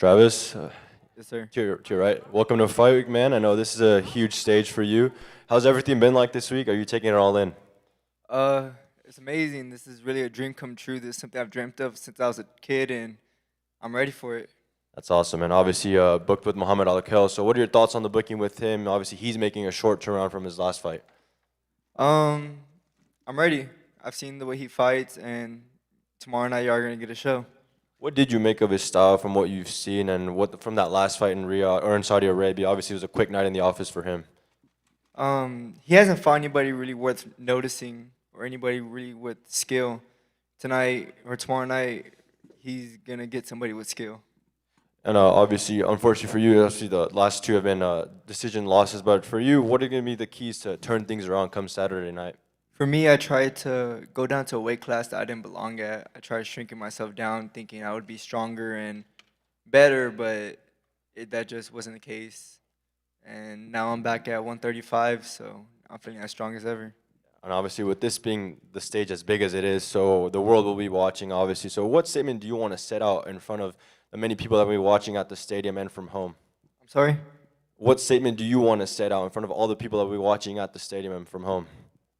Travis, Yes, sir. to your right. Welcome to Fight Week, man. I know this is a huge stage for you. How's everything been like this week? Are you taking it all in? Uh, it's amazing. This is really a dream come true. This is something I've dreamt of since I was a kid, and I'm ready for it. That's awesome, and obviously booked with Mohammad Alakel. So what are your thoughts on the booking with him? Obviously, he's making a short turnaround from his last fight. Um, I'm ready. I've seen the way he fights, and tomorrow night you are gonna get a show. What did you make of his style from what you've seen and what from that last fight in Riyadh or in Saudi Arabia? Obviously, it was a quick night in the office for him. He hasn't fought anybody really worth noticing or anybody really with skill. Tonight or tomorrow night, he's gonna get somebody with skill. And obviously, unfortunately for you, obviously the last two have been decision losses. But for you, what are going to be the keys to turn things around come Saturday night? For me, I tried to go down to a weight class that I didn't belong at. I tried shrinking myself down, thinking I would be stronger and better, but that just wasn't the case. And now I'm back at 135, so I'm feeling as strong as ever. And obviously, with this being the stage as big as it is, so the world will be watching, obviously. So, what statement do you want to set out in front of the many people that will be watching at the stadium and from home? I'm sorry? What statement do you want to set out in front of all the people that will be watching at the stadium and from home?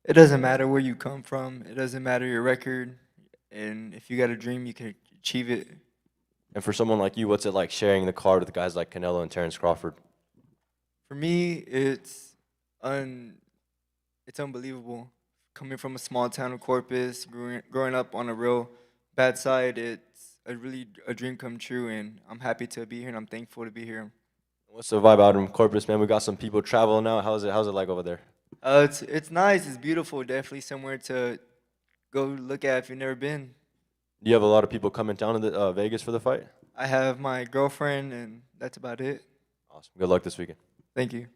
It doesn't matter where you come from, it doesn't matter your record. And if you got a dream, you can achieve it. And for someone like you, what's it like sharing the card with guys like Canelo and Terence Crawford? For me, un it's unbelievable. Coming from a small town of Corpus, growing up on a real bad side, it's a dream come true, and I'm happy to be here, and I'm thankful to be here. What's the vibe out in Corpus, man? We got some people traveling now. How's it like over there? It's nice, it's beautiful, definitely somewhere to go look at if you've never been. Do you have a lot of people coming down to the, Vegas for the fight? I have my girlfriend, and that's about it. Awesome. Good luck this weekend. Thank you.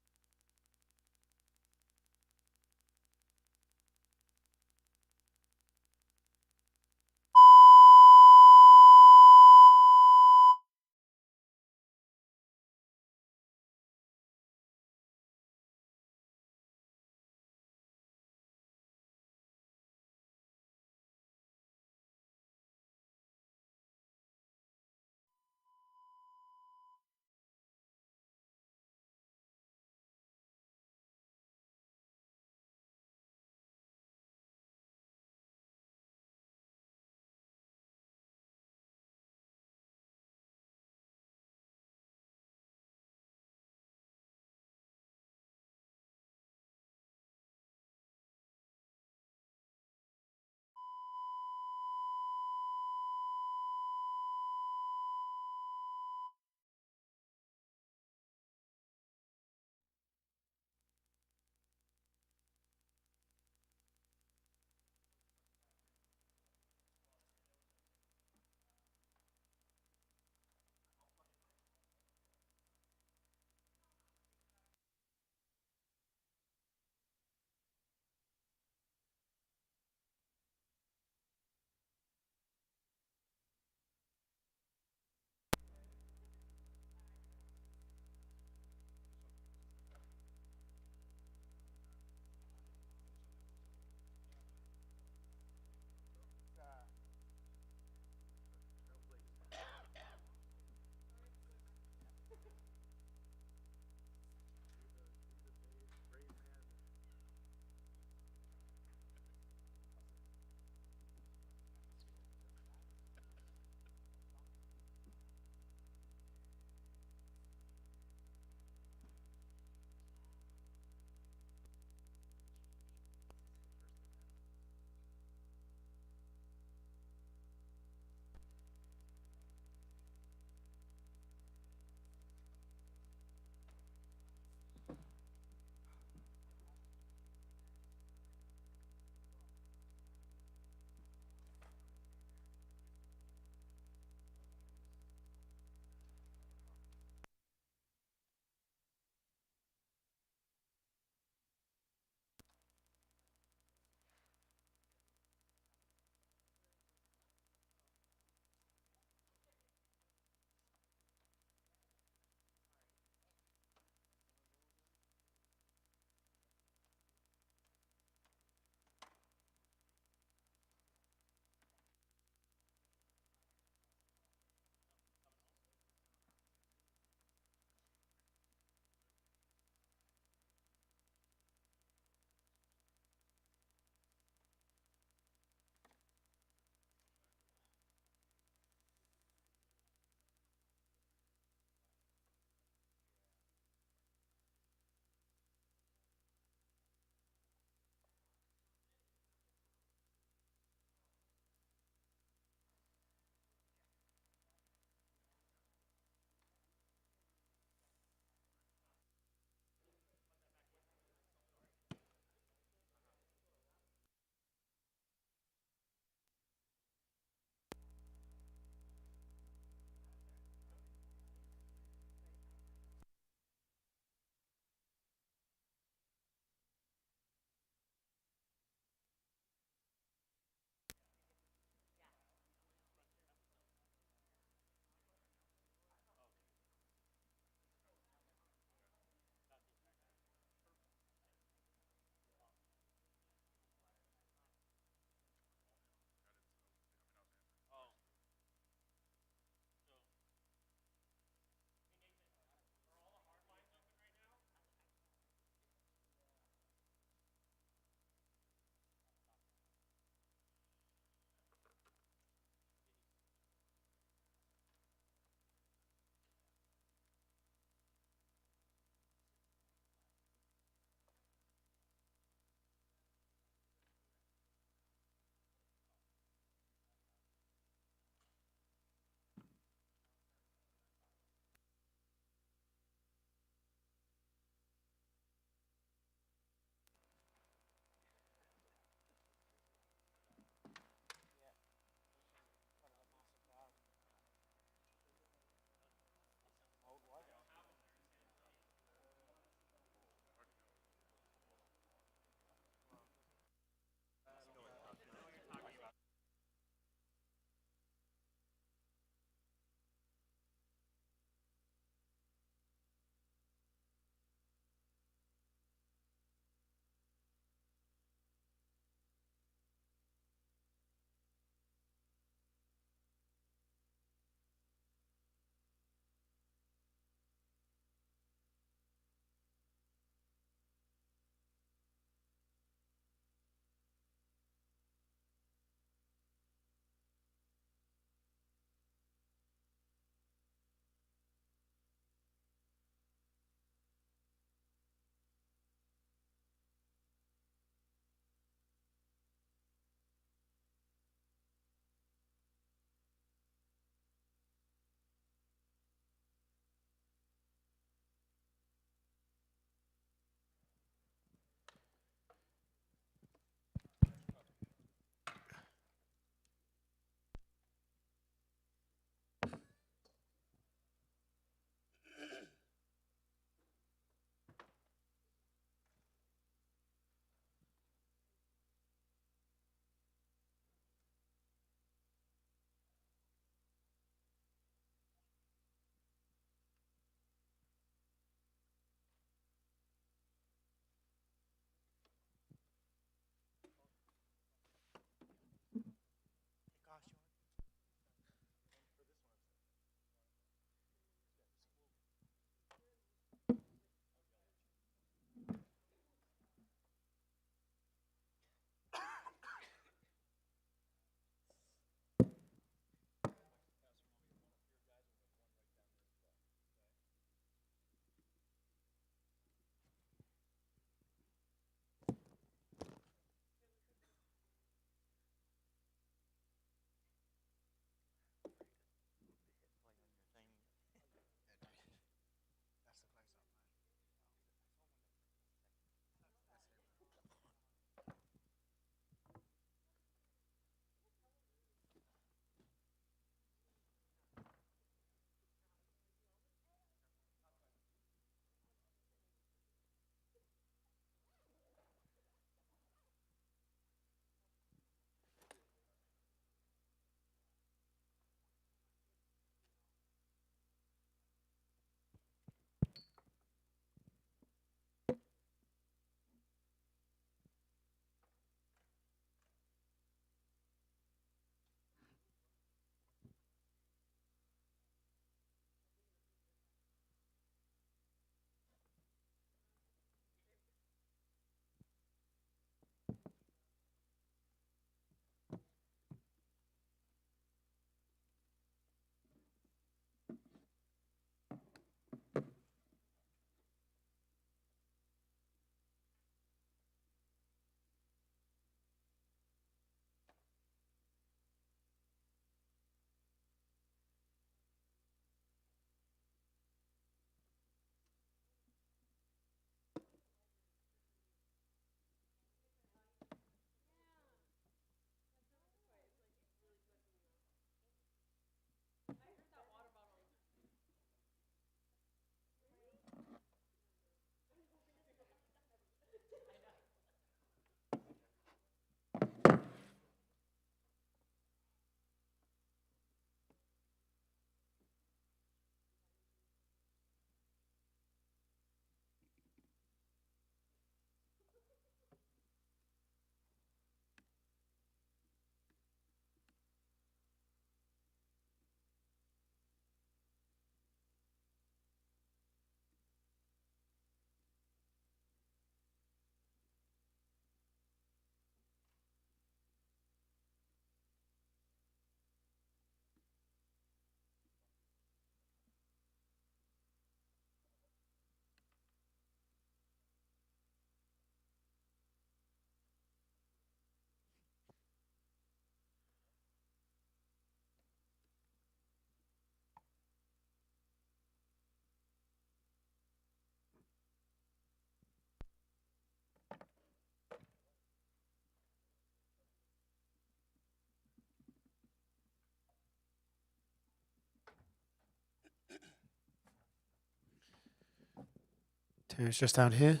Terence, just down here.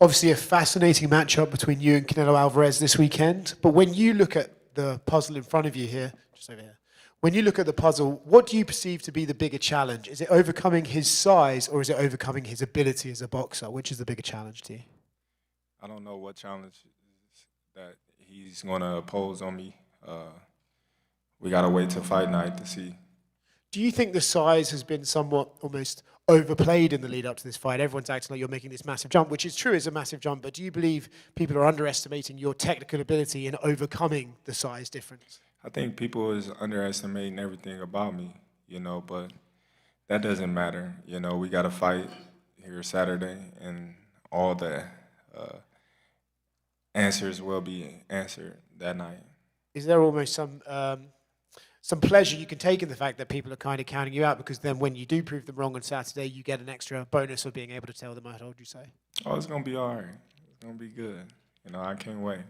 Obviously, a fascinating matchup between you and Canelo Alvarez this weekend. But when you look at the puzzle in front of you here, just over here, when you look at the puzzle, what do you perceive to be the bigger challenge? Is it overcoming his size or is it overcoming his ability as a boxer? Which is the bigger challenge to you? I don't know what challenge that he's going to pose on me. We got to wait till fight night to see. Do you think the size has been somewhat almost overplayed in the lead up to this fight? Everyone's acting like you're making this massive jump, which is true, it's a massive jump, but do you believe people are underestimating your technical ability in overcoming the size difference? I think people is underestimating everything about me, but that doesn't matter. We got to fight here Saturday, and all the answers will be answered that night. Is there almost some pleasure you can take in the fact that people are kind of counting you out, because then when you do prove them wrong on Saturday, you get an extra bonus of being able to tell them, I told you so? Oh, it's going to be all right. It's going to be good. I can't wait.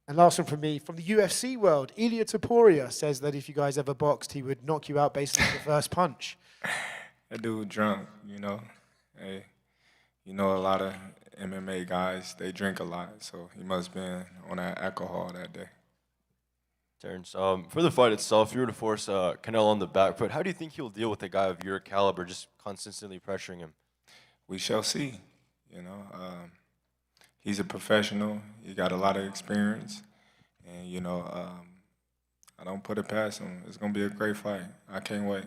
And last one from me, from the UFC world, Ilia Topuria says that if you guys ever boxed, he would knock you out basically the first punch. That dude drunk, Hey, a lot of MMA guys, they drink a lot, so he must have been on that alcohol that day. Terence, for the fight itself, if you were to force Canelo on the back foot, how do you think he'll deal with a guy of your caliber just consistently pressuring him? We shall see. He's a professional. He got a lot of experience, and I don't put it past him. It's gonna be a great fight. I can't wait.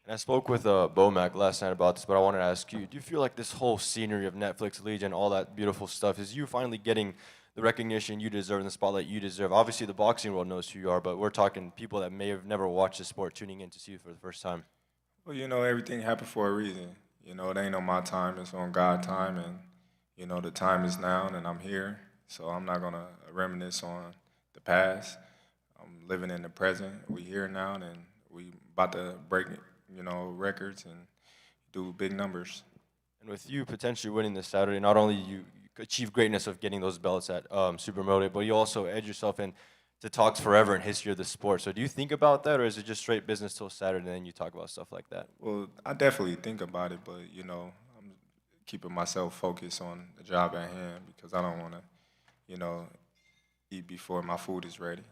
And I spoke with Bomac last night about this, but I wanted to ask you: do you feel like this whole scenery of Netflix, Legion, all that beautiful stuff, is you finally getting the recognition you deserve and the spotlight you deserve? Obviously, the boxing world knows who you are, but we're talking people that may have never watched the sport tuning in to see you for the first time. Well, everything happened for a reason. It ain't on my time; it's on God's time, and the time is now, and I'm here. So I'm not gonna reminisce on the past. I'm living in the present. We here now, and we about to break, records and do big numbers. And with you potentially winning this Saturday, not only you achieve greatness of getting those belts at super middleweight, but you also edge yourself in to talks forever in history of the sport. So do you think about that, or is it just straight business till Saturday and then you talk about stuff like that? Well, I definitely think about it, but I'm keeping myself focused on the job at hand because I don't want to, eat before my food is ready.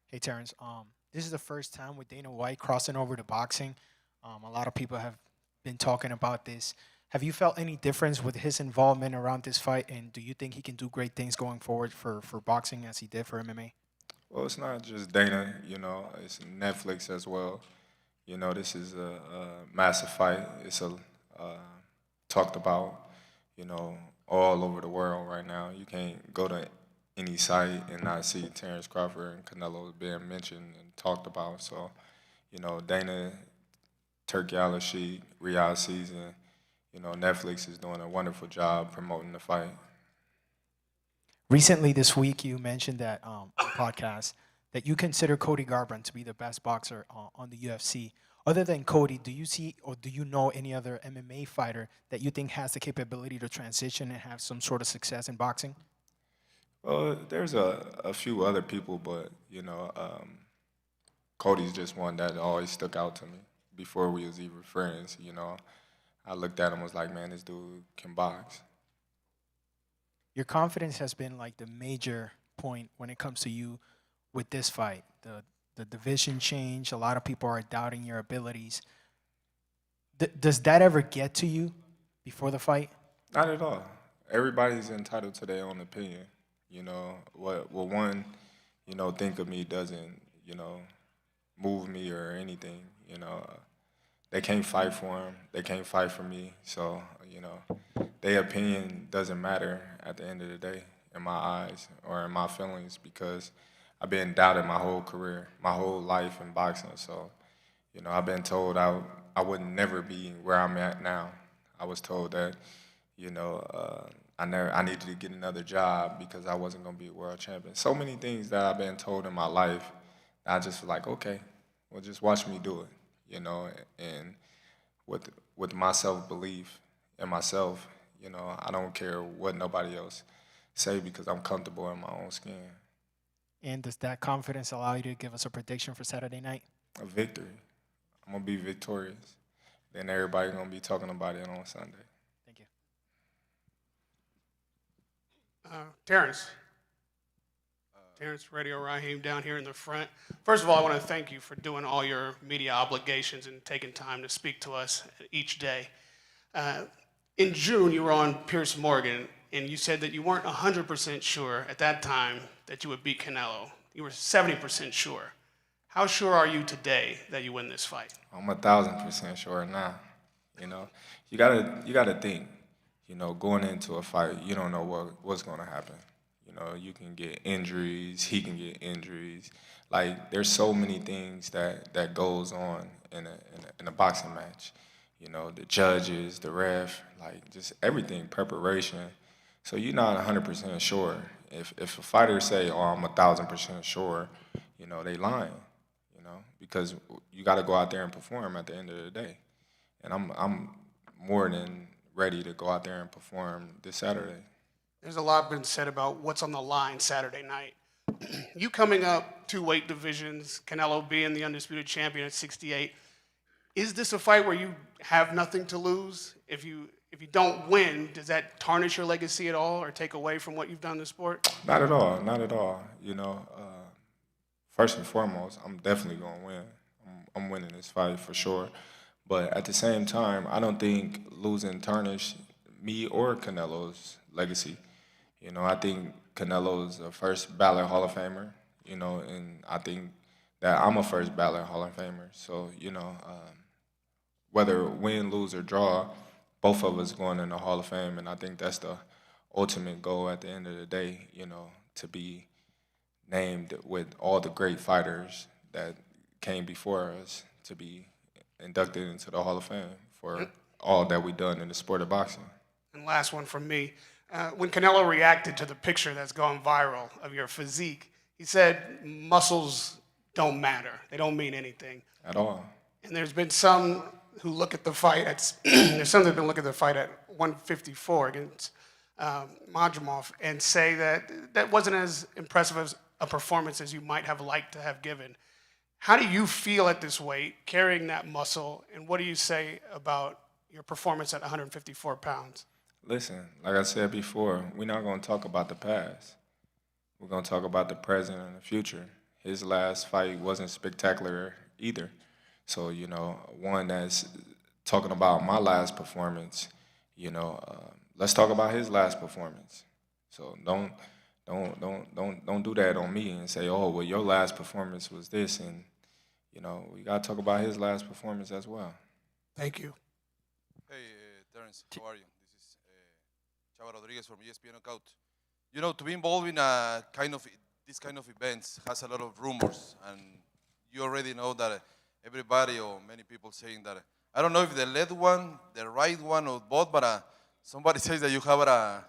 Hey Terrence, this is the first time with Dana White crossing over to boxing. A lot of people have been talking about this. Have you felt any difference with his involvement around this fight, and do you think he can do great things going forward for boxing as he did for MMA? Well, it's not just Dana, it's Netflix as well. This is a massive fight. It's talked about, all over the world right now. You can't go to any site and not see Terence Crawford and Canelo being mentioned and talked about. So, Dana, Turkey Al Sheik, Riyadh season, Netflix is doing a wonderful job promoting the fight. Recently this week, you mentioned that on the podcast that you consider Cody Garbrandt to be the best boxer on the UFC. Other than Cody, do you see or do you know any other MMA fighter that you think has the capability to transition and have some sort of success in boxing? Well, there's a few other people, but, Cody's just one that always stuck out to me before we was even friends, I looked at him and was like, man, this dude can box. Your confidence has been like the major point when it comes to you with this fight. The division change, a lot of people are doubting your abilities. Does that ever get to you before the fight? Not at all. Everybody's entitled to their own opinion. What one, think of me doesn't, move me or anything. They can't fight for him. They can't fight for me. So, their opinion doesn't matter at the end of the day in my eyes or in my feelings because I've been doubted my whole career, my whole life in boxing. So, I've been told I would never be where I'm at now. I was told that, I needed to get another job because I wasn't going to be a world champion. So many things that I've been told in my life, I just was like, okay, well, just watch me do it, and with my self-belief in myself, I don't care what nobody else say because I'm comfortable in my own skin. And does that confidence allow you to give us a prediction for Saturday night? A victory. I'm going to be victorious. then everybody gonna be talking about it on Sunday. Thank you. Terrence. Terrence Radio Raheem down here in the front. First of all, I want to thank you for doing all your media obligations and taking time to speak to us each day. In June, you were on Piers Morgan, and you said that you weren't 100% sure at that time that you would beat Canelo. You were 70% sure. How sure are you today that you win this fight? I'm 1,000% sure now. You know, you gotta think. You know, going into a fight, you don't know what's gonna happen. You know, you can get injuries. He can get injuries. Like, there's so many things that goes on in a boxing match. You know, the judges, the ref, like just everything, preparation. So you're not 100% sure. If a fighter say, "Oh, I'm 1,000% sure," you know, they lying. You know, because you got to go out there and perform at the end of the day. And I'm more than ready to go out there and perform this Saturday. There's a lot been said about what's on the line Saturday night. You coming up 2 weight divisions, Canelo being the undisputed champion at 68. Is this a fight where you have nothing to lose? If you don't win, does that tarnish your legacy at all or take away from what you've done in the sport? Not at all, not at all. You know, first and foremost, I'm definitely gonna win. I'm winning this fight for sure. But at the same time, I don't think losing tarnish me or Canelo's legacy. You know, I think Canelo's a first ballot Hall of Famer. You know, and I think that I'm a first ballot Hall of Famer. So, you know, whether win, lose, or draw, both of us going in the Hall of Fame, and I think that's the ultimate goal at the end of the day, you know, to be named with all the great fighters that came before us, to be inducted into the Hall of Fame for all that we've done in the sport of boxing. And last one from me. When Canelo reacted to the picture that's gone viral of your physique, he said muscles don't matter. They don't mean anything. At all. And there's been some who look at the fight at there's some that have been looking at the fight at 154 against Majumov and say that that wasn't as impressive as a performance as you might have liked to have given. How do you feel at this weight, carrying that muscle, and what do you say about your performance at 154 pounds? Listen, like I said before, we're not going to talk about the past. We're going to talk about the present and the future. His last fight wasn't spectacular either. So, you know, one that's talking about my last performance, you know, let's talk about his last performance. So don't do that on me and say, "Oh, well, your last performance was this," and you know, we got to talk about his last performance as well. Thank you. Hey, Terence, how are you? This is Chava Rodriguez from ESPN Knockout. You know, to be involved in this kind of events has a lot of rumors, and you already know that everybody or many people saying that, I don't know if the left one, the right one, or both, but somebody says that you have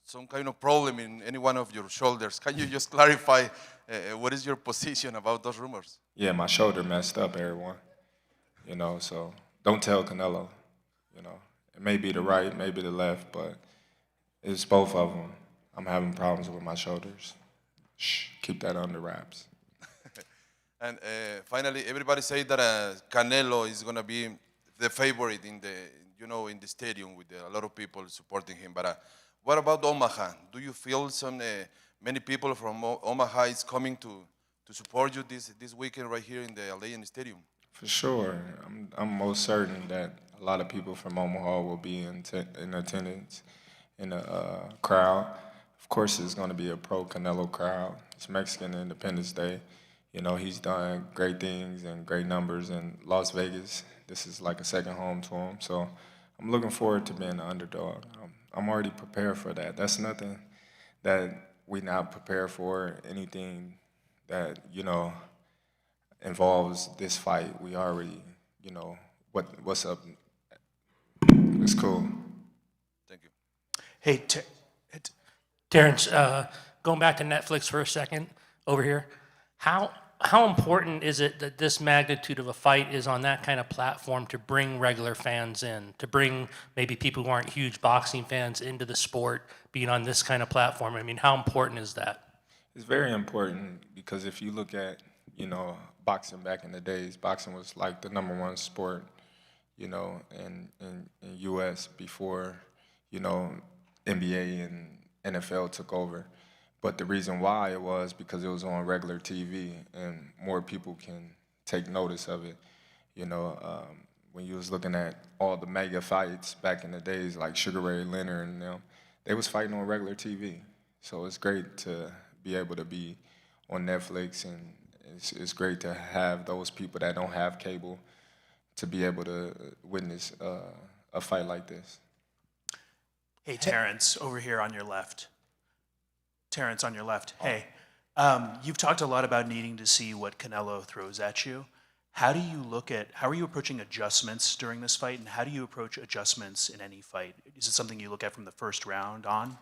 some kind of problem in any one of your shoulders. Can you just clarify what is your position about those rumors? Yeah, my shoulder messed up, everyone. You know, so don't tell Canelo. You know, it may be the right, maybe the left, but it's both of them. I'm having problems with my shoulders. Shh, keep that under wraps. And finally, everybody say that Canelo is going to be the favorite in the stadium with a lot of people supporting him. But what about Omaha? Do you feel many people from Omaha is coming to support you this weekend right here in the Allianz Stadium? For sure. I'm most certain that a lot of people from Omaha will be in attendance in the crowd. Of course, it's going to be a pro-Canelo crowd. It's Mexican Independence Day. You know, he's done great things and great numbers in Las Vegas. This is like a second home to him. So I'm looking forward to being the underdog. I'm already prepared for that. That's nothing that we not prepared for. Anything that, you know, involves this fight, we already, you know, what's up. It's cool. Thank you. Hey, Terrence, going back to Netflix for a second over here, how important is it that this magnitude of a fight is on that kind of platform to bring regular fans in, to bring maybe people who aren't huge boxing fans into the sport, being on this kind of platform? I mean, how important is that? It's very important because if you look at, you know, boxing back in the days, boxing was like the #1 sport, you know, in U.S. before, you know, NBA and NFL took over. But the reason why it was because it was on regular TV and more people can take notice of it. You know, when you was looking at all the mega fights back in the days, like Sugar Ray Leonard and them, they was fighting on regular TV. So it's great to be able to be on Netflix, and it's great to have those people that don't have cable to be able to witness a fight like this. Hey, Terence, over here on your left. Terence, on your left. Hey, you've talked a lot about needing to see what Canelo throws at you. How are you approaching adjustments during this fight, and how do you approach adjustments in any fight? Is it something you look at from the first round on?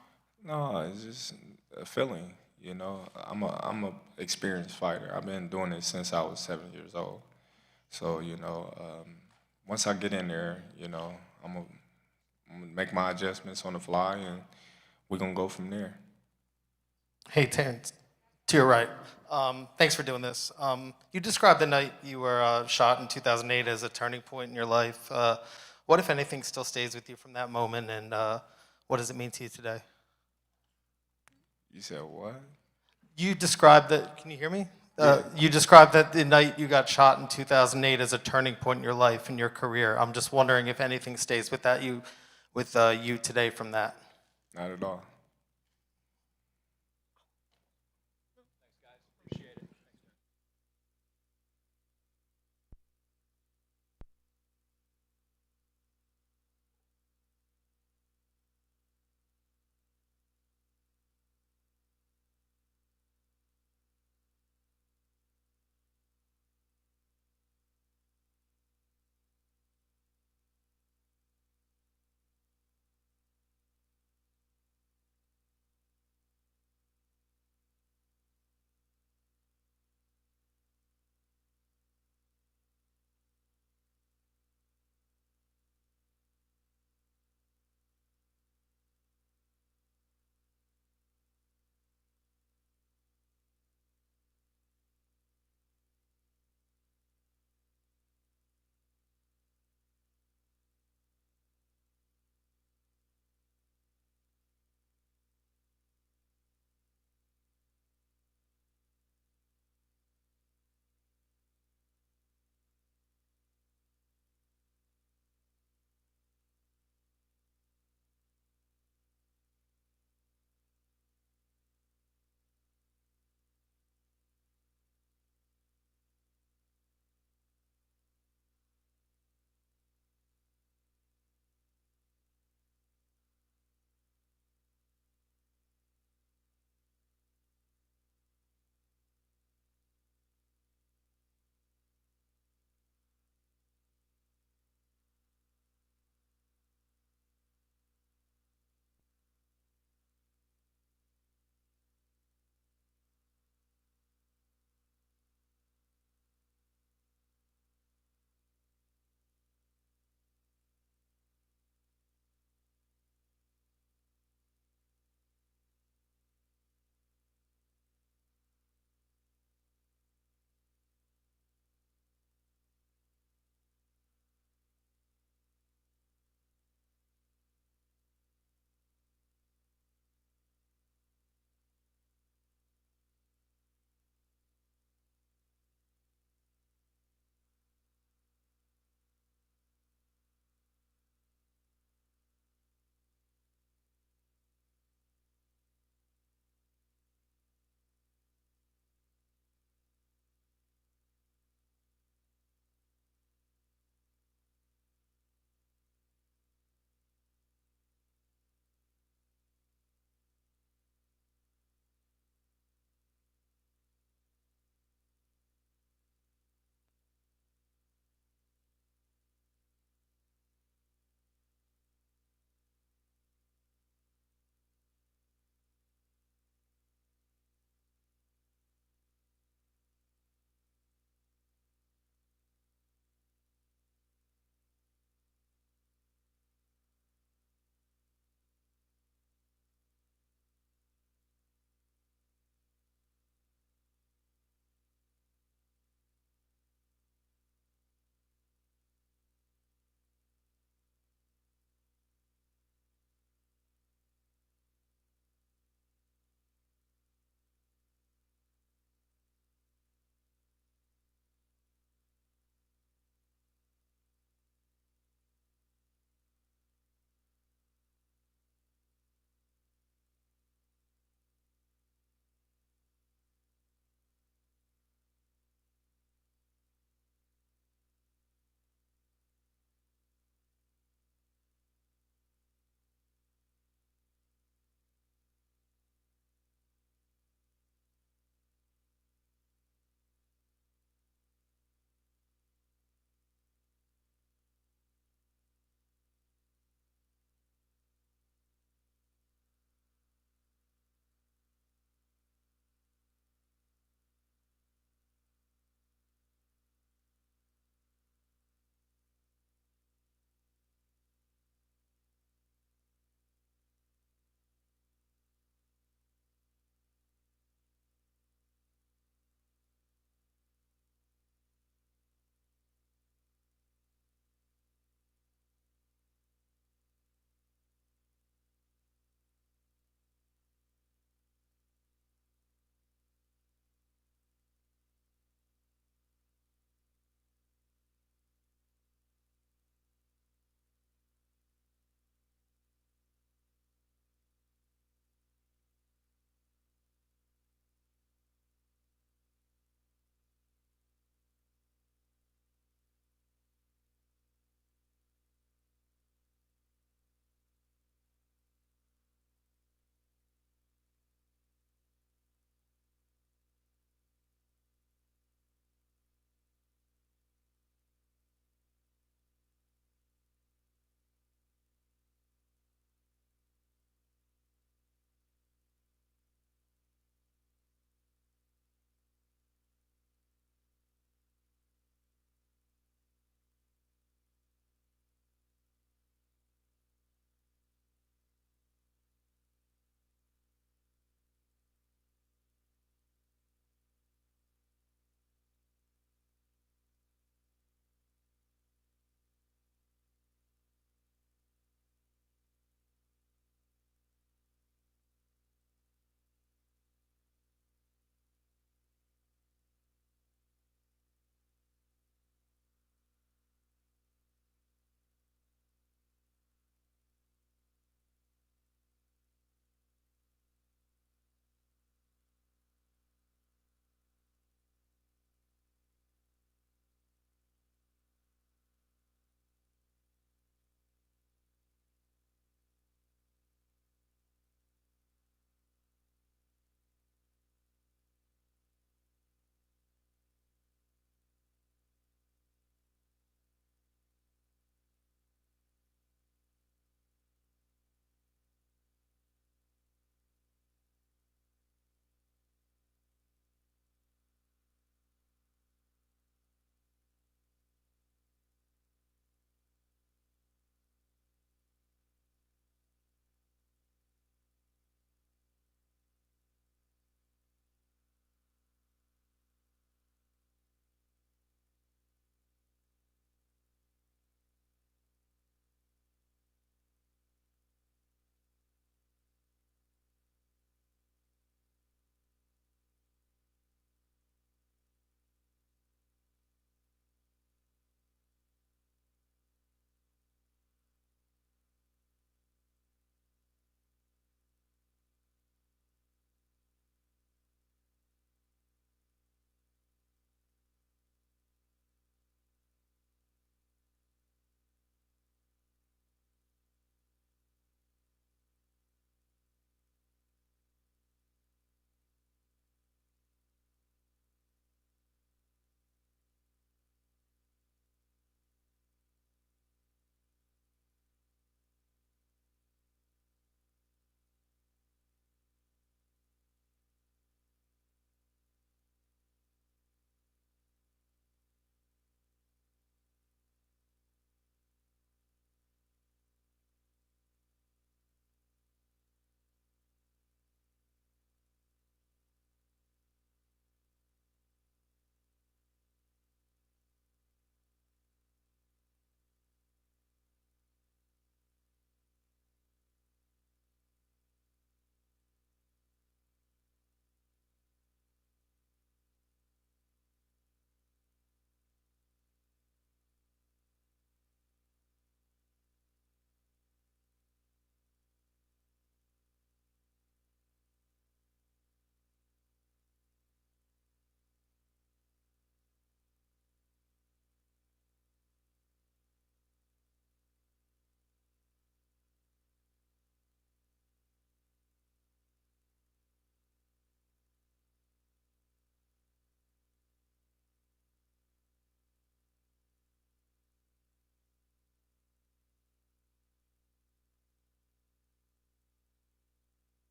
No, it's just a feeling. You know, I'm a experienced fighter. I've been doing it since I was 7 years old. So, you know, once I get in there, you know, I'm gonna make my adjustments on the fly, and we're gonna go from there. Hey, Terrence, to your right. Thanks for doing this. You described the night you were shot in 2008 as a turning point in your life. What, if anything, still stays with you from that moment, and what does it mean to you today? You said what? You described that, can you hear me? Yeah. You described that the night you got shot in 2008 as a turning point in your life and your career. I'm just wondering if anything stays with you today from that. Not at all.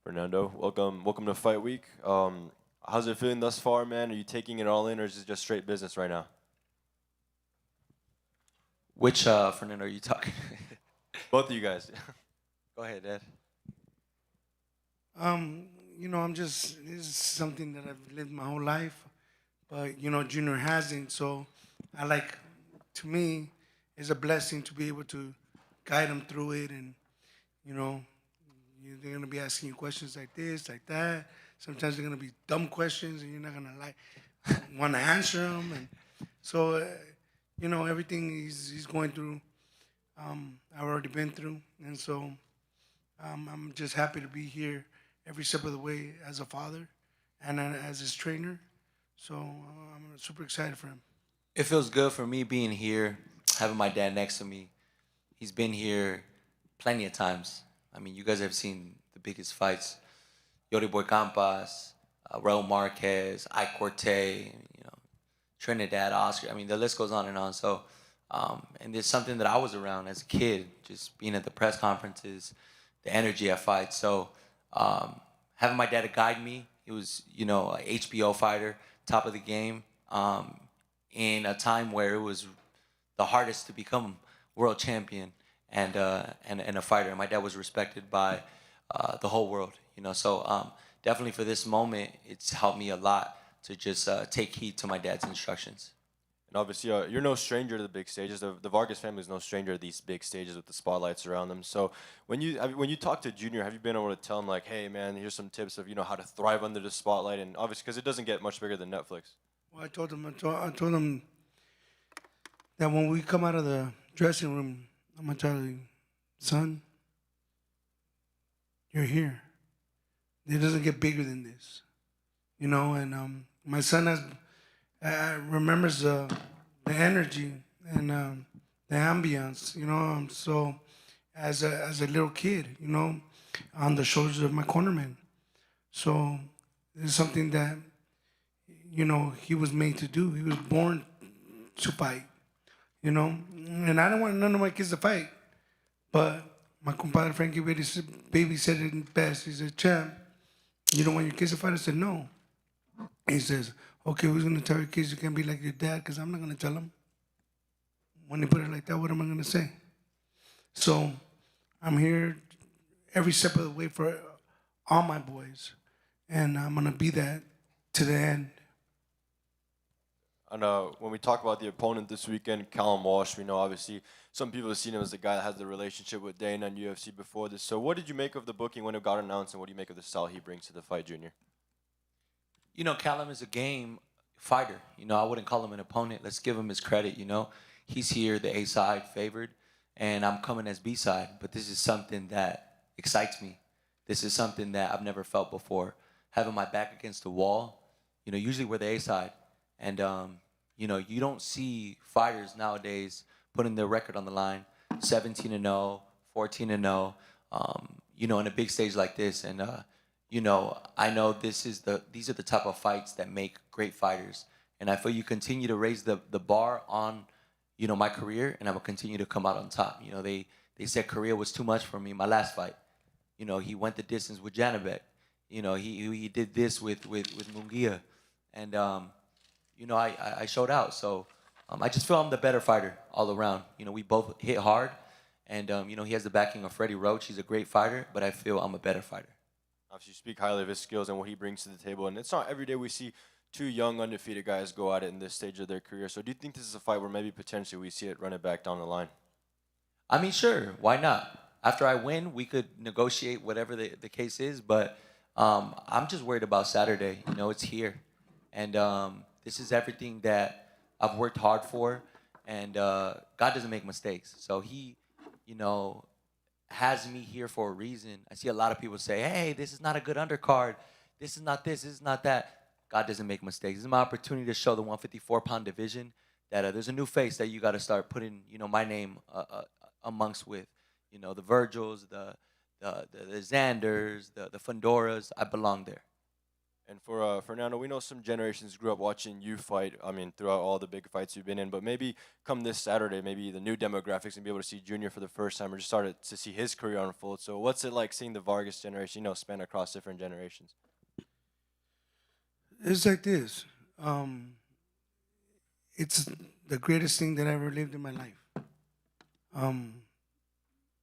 Fernando, welcome to Fight Week. How's it feeling thus far, man? Are you taking it all in, or is it just straight business right now? Which Fernando are you talking? Both of you guys. Go ahead, Ed. This is something that I've lived my whole life, but, Junior hasn't. So to me, it's a blessing to be able to guide him through it. And, they're going to be asking you questions like this, like that. Sometimes they're going to be dumb questions and you're not going to want to answer them. And so, everything he's going through, I've already been through. And so I'm just happy to be here every step of the way as a father and as his trainer. So I'm super excited for him. It feels good for me being here, having my dad next to me. He's been here plenty of times. I mean, you guys have seen the biggest fights. Yori Boy Campas, Raul Marquez, Ike Corte, Trinidad, Oscar. I mean, the list goes on and on. So, and it's something that I was around as a kid, just being at the press conferences, the energy at fights. So, having my dad to guide me, he was, a HBO fighter, top of the game, in a time where it was the hardest to become world champion and a fighter. And my dad was respected by the whole world, So definitely for this moment, it's helped me a lot to just take heed to my dad's instructions. And obviously, you're no stranger to the big stages. The Vargas family is no stranger to these big stages with the spotlights around them. So when you talk to Junior, have you been able to tell him, like, hey, man, here's some tips of, how to thrive under the spotlight? And obviously, because it doesn't get much bigger than Netflix. Well, I told him that when we come out of the dressing room, I'm going to tell you, son, you're here. It doesn't get bigger than this, and my son remembers the energy and the ambience, so as a little kid, on the shoulders of my cornerman. So it's something that, he was made to do. He was born to fight, and I don't want none of my kids to fight, but my compadre Frankie Baby said it best. He said, champ, you don't want your kids to fight? I said, no. He says, okay, who's going to tell your kids you can't be like your dad? Because I'm not going to tell them. When they put it like that, what am I going to say? So I'm here every step of the way for all my boys. And I'm going to be that to the end. And when we talk about the opponent this weekend, Callum Walsh, we know obviously some people have seen him as the guy that has the relationship with Dana and UFC before this. So what did you make of the booking when it got announced, and what do you make of the style he brings to the fight, Junior? Callum is a game fighter. I wouldn't call him an opponent. Let's give him his credit, He's here, the A side favored, and I'm coming as B side. But this is something that excites me. This is something that I've never felt before. Having my back against the wall, usually we're the A side. And, you don't see fighters nowadays putting their record on the line, 17-0, 14-0, in a big stage like this. And, I know these are the type of fights that make great fighters. And I feel you continue to raise the bar on, my career, and I will continue to come out on top. They said Korea was too much for me, my last fight. He went the distance with Janabek. He did this with Munguia. And, I showed out. So I just feel I'm the better fighter all around. We both hit hard. And, he has the backing of Freddie Roach. He's a great fighter, but I feel I'm a better fighter. Obviously, you speak highly of his skills and what he brings to the table. And it's not every day we see two young, undefeated guys go at it in this stage of their career. So do you think this is a fight where maybe potentially we see it run it back down the line? I mean, sure. Why not? After I win, we could negotiate whatever the case is. But I'm just worried about Saturday. It's here. And this is everything that I've worked hard for. And God doesn't make mistakes. So he, has me here for a reason. I see a lot of people say, hey, this is not a good undercard. This is not this is not that. God doesn't make mistakes. This is my opportunity to show the 154-pound division that there's a new face that you got to start putting, my name amongst with. The Virgils, the Xanders, the Fondoras. I belong there. And for Fernando, we know some generations grew up watching you fight. I mean, throughout all the big fights you've been in. But maybe come this Saturday, maybe the new demographics and be able to see Junior for the first time, or just started to see his career unfold. So, what's it like seeing the Vargas generation, span across different generations? It's like this. It's the greatest thing that I ever lived in my life.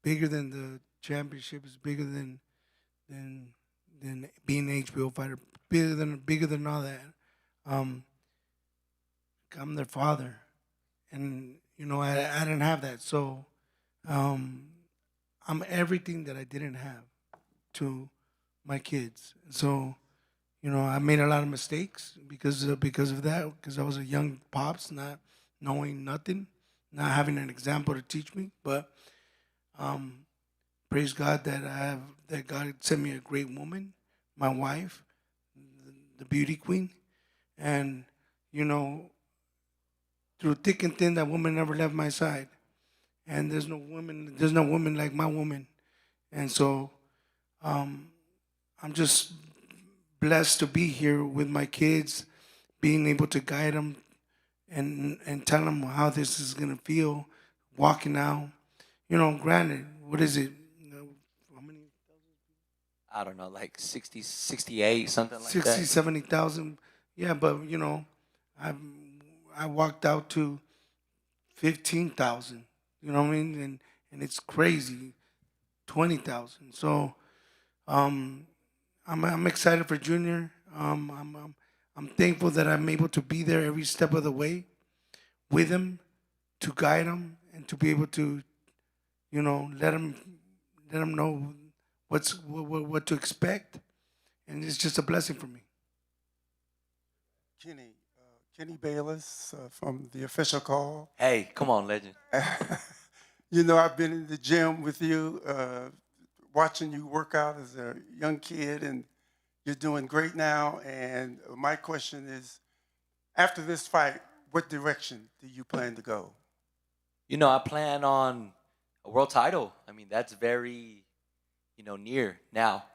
Bigger than the championships, bigger than being an HBO fighter, bigger than all that. I'm their father, and I didn't have that, so I'm everything that I didn't have to my kids. So I made a lot of mistakes because of that, because I was a young pops, not knowing nothing, not having an example to teach me. But praise God that God sent me a great woman, my wife, the beauty queen, and through thick and thin, that woman never left my side. And there's no woman like my woman, and so I'm just blessed to be here with my kids, being able to guide them and tell them how this is gonna feel, walking out. Granted, what is it? How many? I don't know, like 60, 68, something like 60, that. 70,000. Yeah, but I walked out to 15,000. You know what I mean? And it's crazy, 20,000. So I'm excited for Junior. I'm thankful that I'm able to be there every step of the way with him, to guide him, and to be able to, let him know what to expect, and it's just a blessing for me. Kenny Bayless from the Official Call. Hey, come on, legend. I've been in the gym with you, watching you work out as a young kid, and you're doing great now. And my question is, after this fight, what direction do you plan to go? I plan on a world title. I mean, that's very, near now.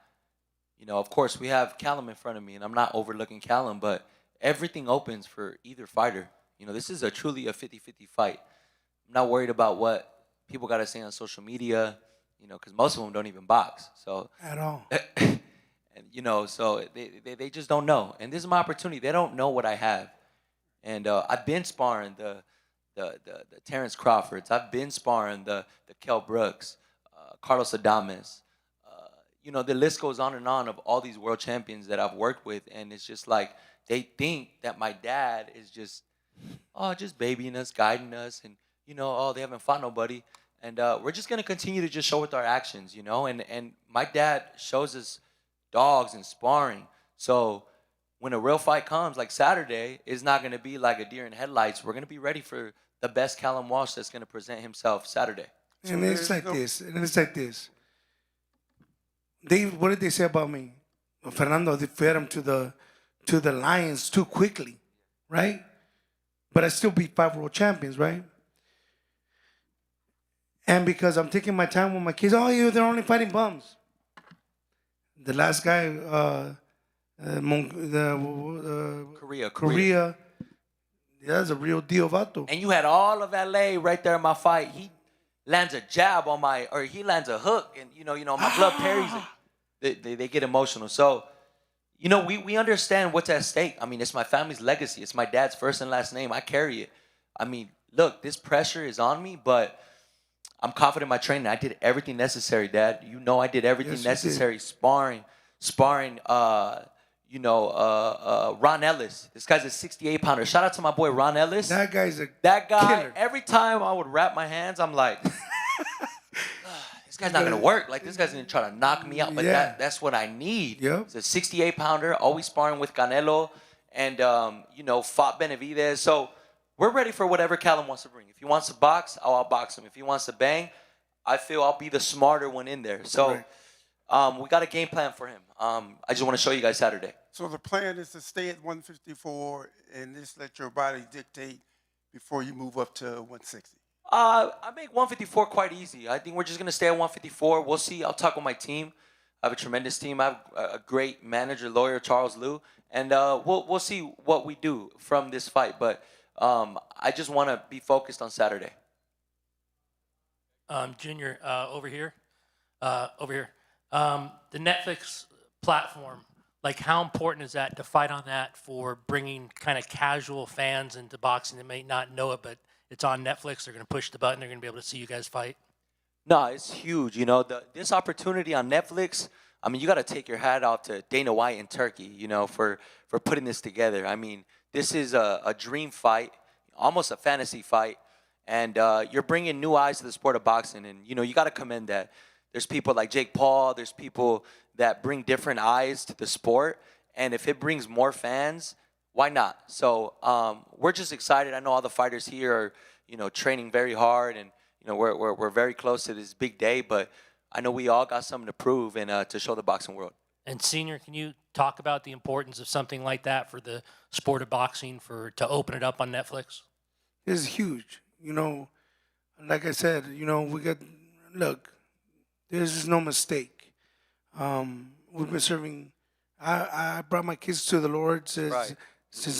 Of course, we have Callum in front of me, and I'm not overlooking Callum, but everything opens for either fighter. This is truly a 50-50 fight. I'm not worried about what people got to say on social media, because most of them don't even box. So At all. and so they just don't know. And this is my opportunity. They don't know what I have. And I've been sparring the Terence Crawfords. I've been sparring the Kell Brooks, Carlos Adames. The list goes on and on of all these world champions that I've worked with, and it's just like they think that my dad is just babying us, guiding us, and they haven't fought nobody, and we're just gonna continue to just show with our actions, and my dad shows us dogs and sparring. So when a real fight comes, like Saturday, it's not gonna be like a deer in headlights. We're gonna be ready for the best Callum Walsh that's gonna present himself Saturday. And it's like this. What did they say about me? Fernando, they fed him to the lions too quickly, right? But I still beat 5 world champions, right? And because I'm taking my time with my kids, they're only fighting bums. The last guy, Korea, that's a real deal, vato. And you had all of LA right there in my fight. He lands a jab he lands a hook, and my blood parries it. They get emotional. So, we understand what's at stake. I mean, it's my family's legacy. It's my dad's first and last name. I carry it. I mean, look, this pressure is on me, but I'm confident in my training. I did everything necessary, Dad. I did everything necessary. Sparring, Ron Ellis. This guy's a 68-pounder. Shout out to my boy Ron Ellis. That guy, killer. Every time I would wrap my hands, I'm like, this guy's not gonna work. Like, this guy's gonna try to knock me out. But that's what I need. Yep. It's a 68-pounder, always sparring with Canelo, and fought Benavidez. So we're ready for whatever Callum wants to bring. If he wants to box, I'll outbox him. If he wants to bang, I feel I'll be the smarter one in there. So we got a game plan for him. I just want to show you guys Saturday. So the plan is to stay at 154 and just let your body dictate before you move up to 160. I make 154 quite easy. I think we're just going to stay at 154. We'll see. I'll talk with my team. I have a tremendous team. I have a great manager, lawyer, Charles Liu, and we'll see what we do from this fight. But I just want to be focused on Saturday. Junior, over here. The Netflix platform, like how important is that to fight on that for bringing kind of casual fans into boxing that may not know it, but it's on Netflix, they're going to push the button, they're going to be able to see you guys fight? No, it's huge. You know, this opportunity on Netflix, I mean, you got to take your hat off to Dana White and Turkey, you know, for putting this together. I mean, this is a dream fight, almost a fantasy fight, and you're bringing new eyes to the sport of boxing, and, you know, you got to commend that. There's people like Jake Paul, there's people that bring different eyes to the sport, and if it brings more fans, why not? So we're just excited. I know all the fighters here are, you know, training very hard, and you know, we're very close to this big day, but I know we all got something to prove and to show the boxing world. And Senior, can you talk about the importance of something like that for the sport of boxing, to open it up on Netflix? It's huge. You know, like I said, you know, look, there's no mistake. We've been serving, I brought my kids to the Lord since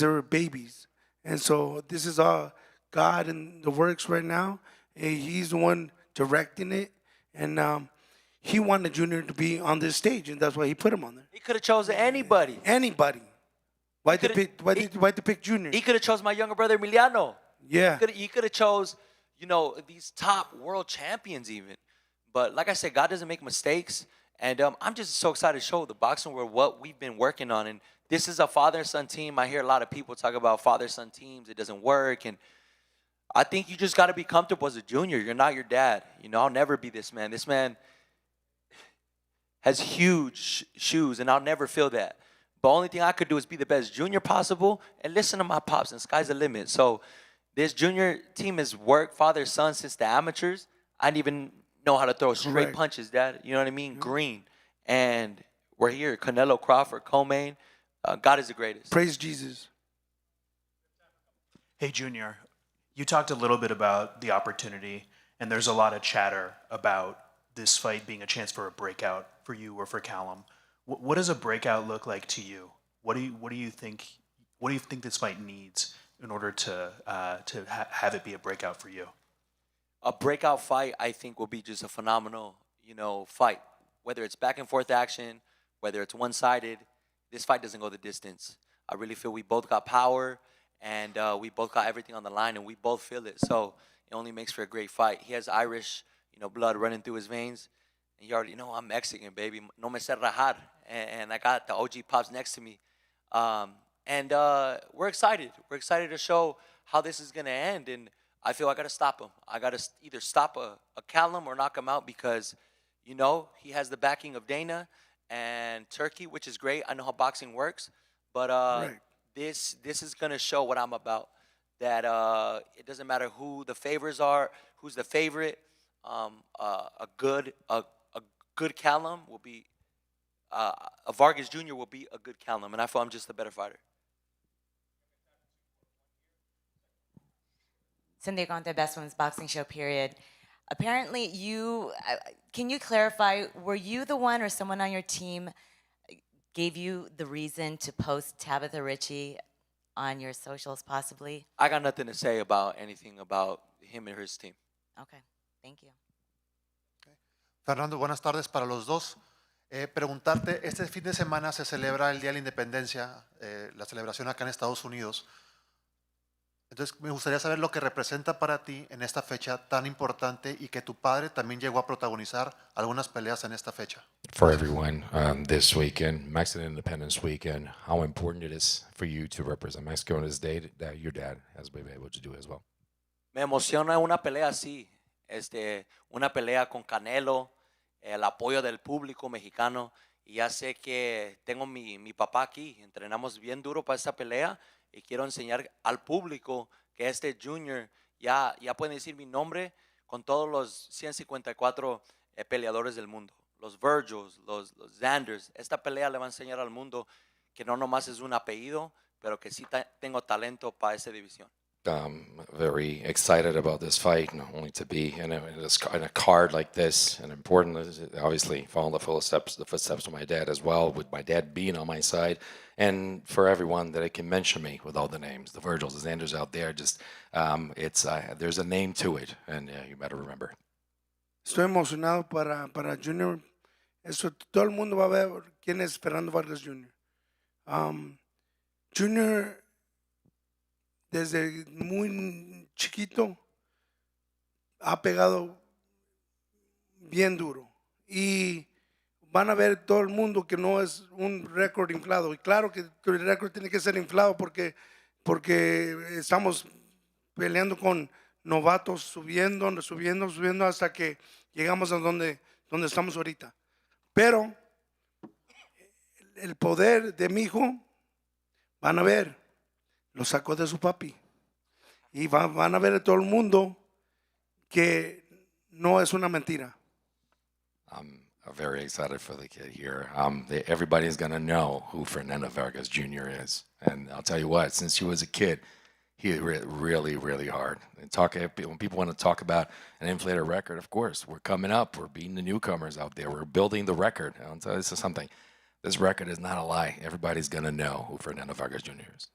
they were babies. And so this is all God in the works right now. He's the one directing it, and he wanted Junior to be on this stage, and that's why he put him on there. He could have chosen anybody. Anybody. Why did pick Junior? He could have chose my younger brother Emiliano. Yeah. He could have chose, you know, these top world champions even. But like I said, God doesn't make mistakes, and I'm just so excited to show the boxing world what we've been working on. And this is a father and son team. I hear a lot of people talk about father son teams. It doesn't work, and I think you just got to be comfortable as a junior. You're not your dad. You know, I'll never be this man. This man has huge shoes, and I'll never feel that. The only thing I could do is be the best junior possible and listen to my pops, and sky's the limit. So this junior team has worked father-son since the amateurs. I didn't even know how to throw straight punches, Dad. You know what I mean? Green. And we're here. Canelo, Crawford, co-main. God is the greatest. Praise Jesus. Hey, Junior, you talked a little bit about the opportunity, and there's a lot of chatter about this fight being a chance for a breakout for you or for Callum. What does a breakout look like to you? What do you think this fight needs in order to have it be a breakout for you? A breakout fight, I think, will be just a phenomenal, you know, fight. Whether it's back and forth action, whether it's one-sided, this fight doesn't go the distance. I really feel we both got power, and we both got everything on the line, and we both feel it. So it only makes for a great fight. He has Irish, you know, blood running through his veins. And you already know I'm Mexican, baby. No me sé rajar. And I got the OG Pops next to me. And we're excited. We're excited to show how this is going to end. And I feel I got to stop him. I got to either stop a Callum or knock him out because, you know, he has the backing of Dana and Turkey, which is great. I know how boxing works. But this is going to show what I'm about. That it doesn't matter who the favors are, who's the favorite. A good Callum will be, a Vargas Jr. will be a good Callum, and I feel I'm just a better fighter. Cynthia Conte, Best Women's Boxing Show, period. Apparently can you clarify, were you the one or someone on your team gave you the reason to post Tabitha Ritchie on your socials possibly? I got nothing to say about anything about him and his team. Okay, thank you. Fernando, buenas tardes para los dos. Preguntarte, este fin de semana se celebra el Día de la Independencia, la celebración acá en Estados Unidos. Entonces, me gustaría saber lo que representa para ti en esta fecha tan importante y que tu padre también llegó a protagonizar algunas peleas en esta fecha. For everyone, this weekend, Mexican Independence Weekend, how important it is for you to represent Mexico on this day that your dad has been able to do as well. Me emociona una pelea así, una pelea con Canelo, el apoyo del público mexicano. Y ya sé que tengo mi papá aquí, entrenamos bien duro para esta pelea y quiero enseñar al público que este Junior ya pueden decir mi nombre con todos los 154 peleadores del mundo. Los Virgils, los Xanders. Esta pelea le va a enseñar al mundo que no nomás es un apellido, pero que sí tengo talento para esa división. very excited about this fight, not only to be in a card like this, and important, obviously, following the footsteps of my dad as well, with my dad being on my side, and for everyone that can mention me with all the names, the Virgils, the Xanders out there, just there's a name to it, and you better remember. Estoy emocionado para Junior. Eso, todo el mundo va a ver quién es Fernando Vargas Jr. Junior, desde muy chiquito, ha pegado bien duro. Y van a ver todo el mundo que no es un récord inflado. Y claro que el récord tiene que ser inflado porque estamos peleando con novatos, subiendo hasta que llegamos a donde estamos ahorita. Pero el poder de mi hijo, van a ver, lo sacó de su papi. Y van a ver a todo el mundo que no es una mentira. I'm very excited for the kid here. Everybody's going to know who Fernando Vargas Jr. is. And I'll tell you what, since he was a kid, he really, really hard. And when people want to talk about an inflated record, of course, we're coming up. We're beating the newcomers out there. We're building the record. I'll tell you something. This record is not a lie. Everybody's going to know who Fernando Vargas Jr. is.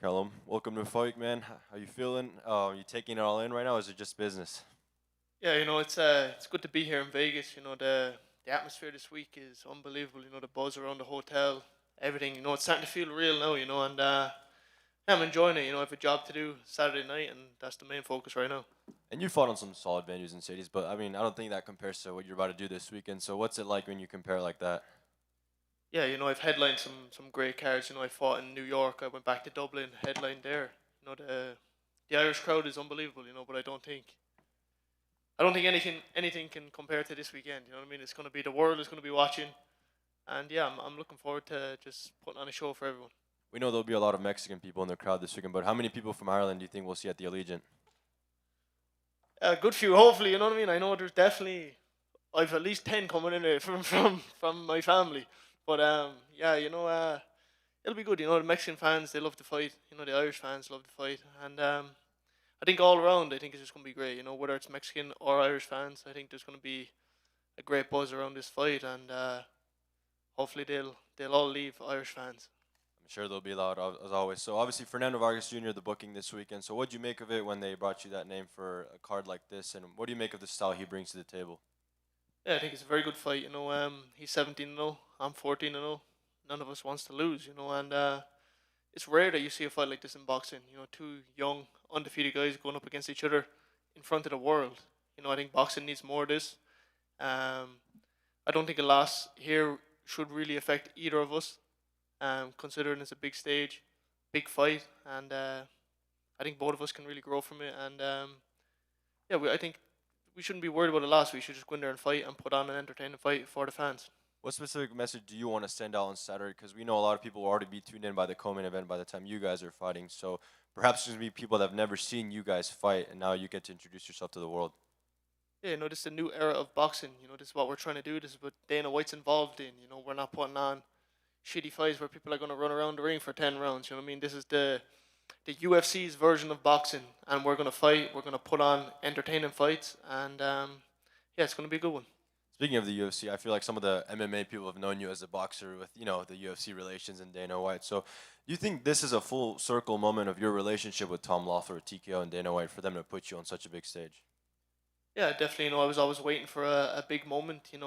Callum, welcome to Fight, man. How you feeling? You taking it all in right now, or is it just business? Yeah, it's good to be here in Vegas. The atmosphere this week is unbelievable. The buzz around the hotel, everything. It's starting to feel real now. Yeah, I'm enjoying it. I have a job to do Saturday night, and that's the main focus right now. And you fought on some solid venues and cities, but I mean, I don't think that compares to what you're about to do this weekend. So what's it like when you compare like that? Yeah, I've headlined some great cards. I fought in New York. I went back to Dublin, headlined there. The Irish crowd is unbelievable. But I don't think anything can compare to this weekend. You know what I mean? It's going to be the world is going to be watching, and yeah, I'm looking forward to just putting on a show for everyone. We know there'll be a lot of Mexican people in the crowd this weekend, but how many people from Ireland do you think we'll see at the Allegiant? A good few, hopefully. You know what I mean? I know there's definitely I've at least 10 coming in there from my family, but yeah, it'll be good. The Mexican fans, they love to fight. The Irish fans love to fight, and I think all around, I think it's just going to be great. Whether it's Mexican or Irish fans, I think there's going to be a great buzz around this fight, and hopefully they'll all leave Irish fans. I'm sure they'll be loud as always. So obviously Fernando Vargas Jr. the booking this weekend. So what do you make of it when they brought you that name for a card like this, and what do you make of the style he brings to the table? Yeah, I think it's a very good fight. He's 17-0, I'm 14-0. None of us wants to lose. And it's rare that you see a fight like this in boxing. Two young, undefeated guys going up against each other in front of the world. I think boxing needs more of this. I don't think a loss here should really affect either of us, considering it's a big stage, big fight, and I think both of us can really grow from it. And I think we shouldn't be worried about a loss. We should just go in there and fight and put on an entertaining fight for the fans. What specific message do you want to send out on Saturday? Because we know a lot of people will already be tuned in by the co-main event by the time you guys are fighting. So perhaps there's going to be people that have never seen you guys fight, and now you get to introduce yourself to the world. Yeah, this is a new era of boxing. This is what we're trying to do. This is what Dana White's involved in. We're not putting on shitty fights where people are going to run around the ring for 10 rounds. You know what I mean? This is the UFC's version of boxing, and we're going to fight. We're going to put on entertaining fights, and yeah, it's going to be a good one. Speaking of the UFC, I feel like some of the MMA people have known you as a boxer with, the UFC relations and Dana White. So do you think this is a full circle moment of your relationship with Tom Loeffler, TKO, and Dana White for them to put you on such a big stage? Yeah, definitely. I was always waiting for a big moment, and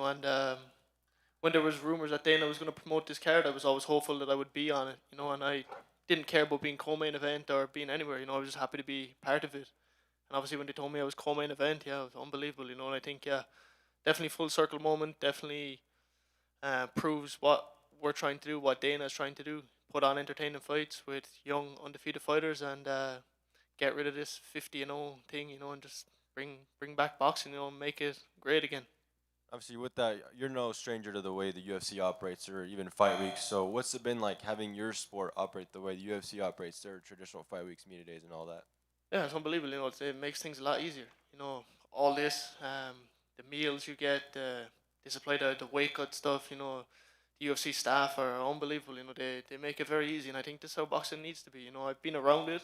when there was rumors that Dana was going to promote this card, I was always hopeful that I would be on it, and I didn't care about being co-main event or being anywhere. I was just happy to be part of it. And obviously when they told me I was co-main event, yeah, it was unbelievable, and I think, yeah, definitely full circle moment, definitely proves what we're trying to do, what Dana is trying to do, put on entertaining fights with young, undefeated fighters, and get rid of this 50-0 thing, and just bring back boxing, make it great again. Obviously, with that, you're no stranger to the way the UFC operates or even fight weeks. So what's it been like having your sport operate the way the UFC operates their traditional fight weeks, media days, and all that? Yeah, it's unbelievable. It makes things a lot easier. All this, the meals you get, they supply the weight cut stuff. The UFC staff are unbelievable. They make it very easy, and I think this is how boxing needs to be. I've been around it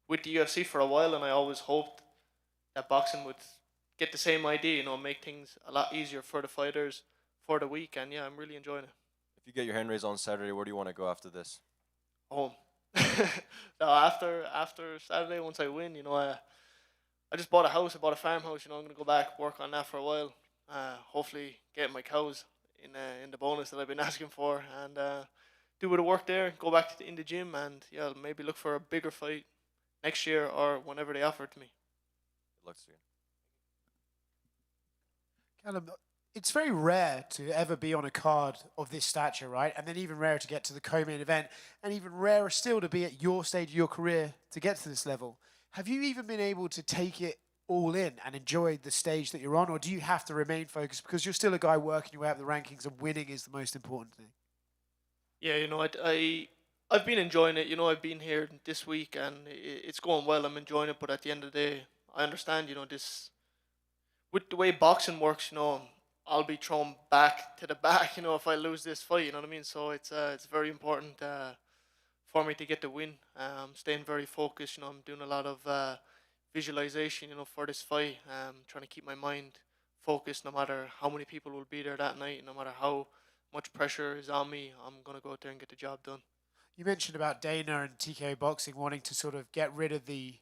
with the UFC for a while, and I always hoped that boxing would get the same idea, make things a lot easier for the fighters for the week, and yeah, I'm really enjoying it. If you get your hand raised on Saturday, where do you want to go after this? Home. No, after Saturday, once I win, I just bought a house. I bought a farmhouse. I'm gonna go back, work on that for a while. Hopefully, get my cows in the bonus that I've been asking for, and do a bit of work there. Go back in the gym, and yeah, maybe look for a bigger fight next year or whenever they offer it to me. Good luck to you. Callum, it's very rare to ever be on a card of this stature, right? And then even rarer to get to the co-main event, and even rarer still to be at your stage of your career to get to this level. Have you even been able to take it all in and enjoy the stage that you're on, or do you have to remain focused because you're still a guy working your way up the rankings and winning is the most important thing? Yeah, I've been enjoying it. I've been here this week and it's going well. I'm enjoying it, but at the end of the day, I understand, this with the way boxing works, I'll be thrown back to the back, if I lose this fight, you know what I mean? So it's very important for me to get the win. I'm staying very focused, I'm doing a lot of visualization, for this fight. Trying to keep my mind focused no matter how many people will be there that night, no matter how much pressure is on me, I'm going to go out there and get the job done. You mentioned about Dana and TKO Boxing wanting to sort of get rid of the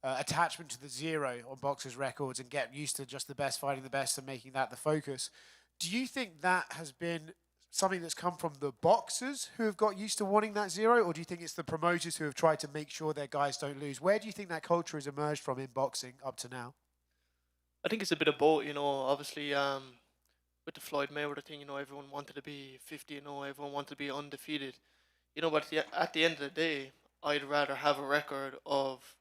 attachment to the zero on boxers' records and get used to just the best fighting the best and making that the focus. Do you think that has been something that's come from the boxers who have got used to wanting that zero, or do you think it's the promoters who have tried to make sure their guys don't lose? Where do you think that culture has emerged from in boxing up to now? I think it's a bit of both, obviously, with the Floyd Mayweather thing, everyone wanted to be 50-0, everyone wanted to be undefeated. But at the end of the day, I'd rather have a record of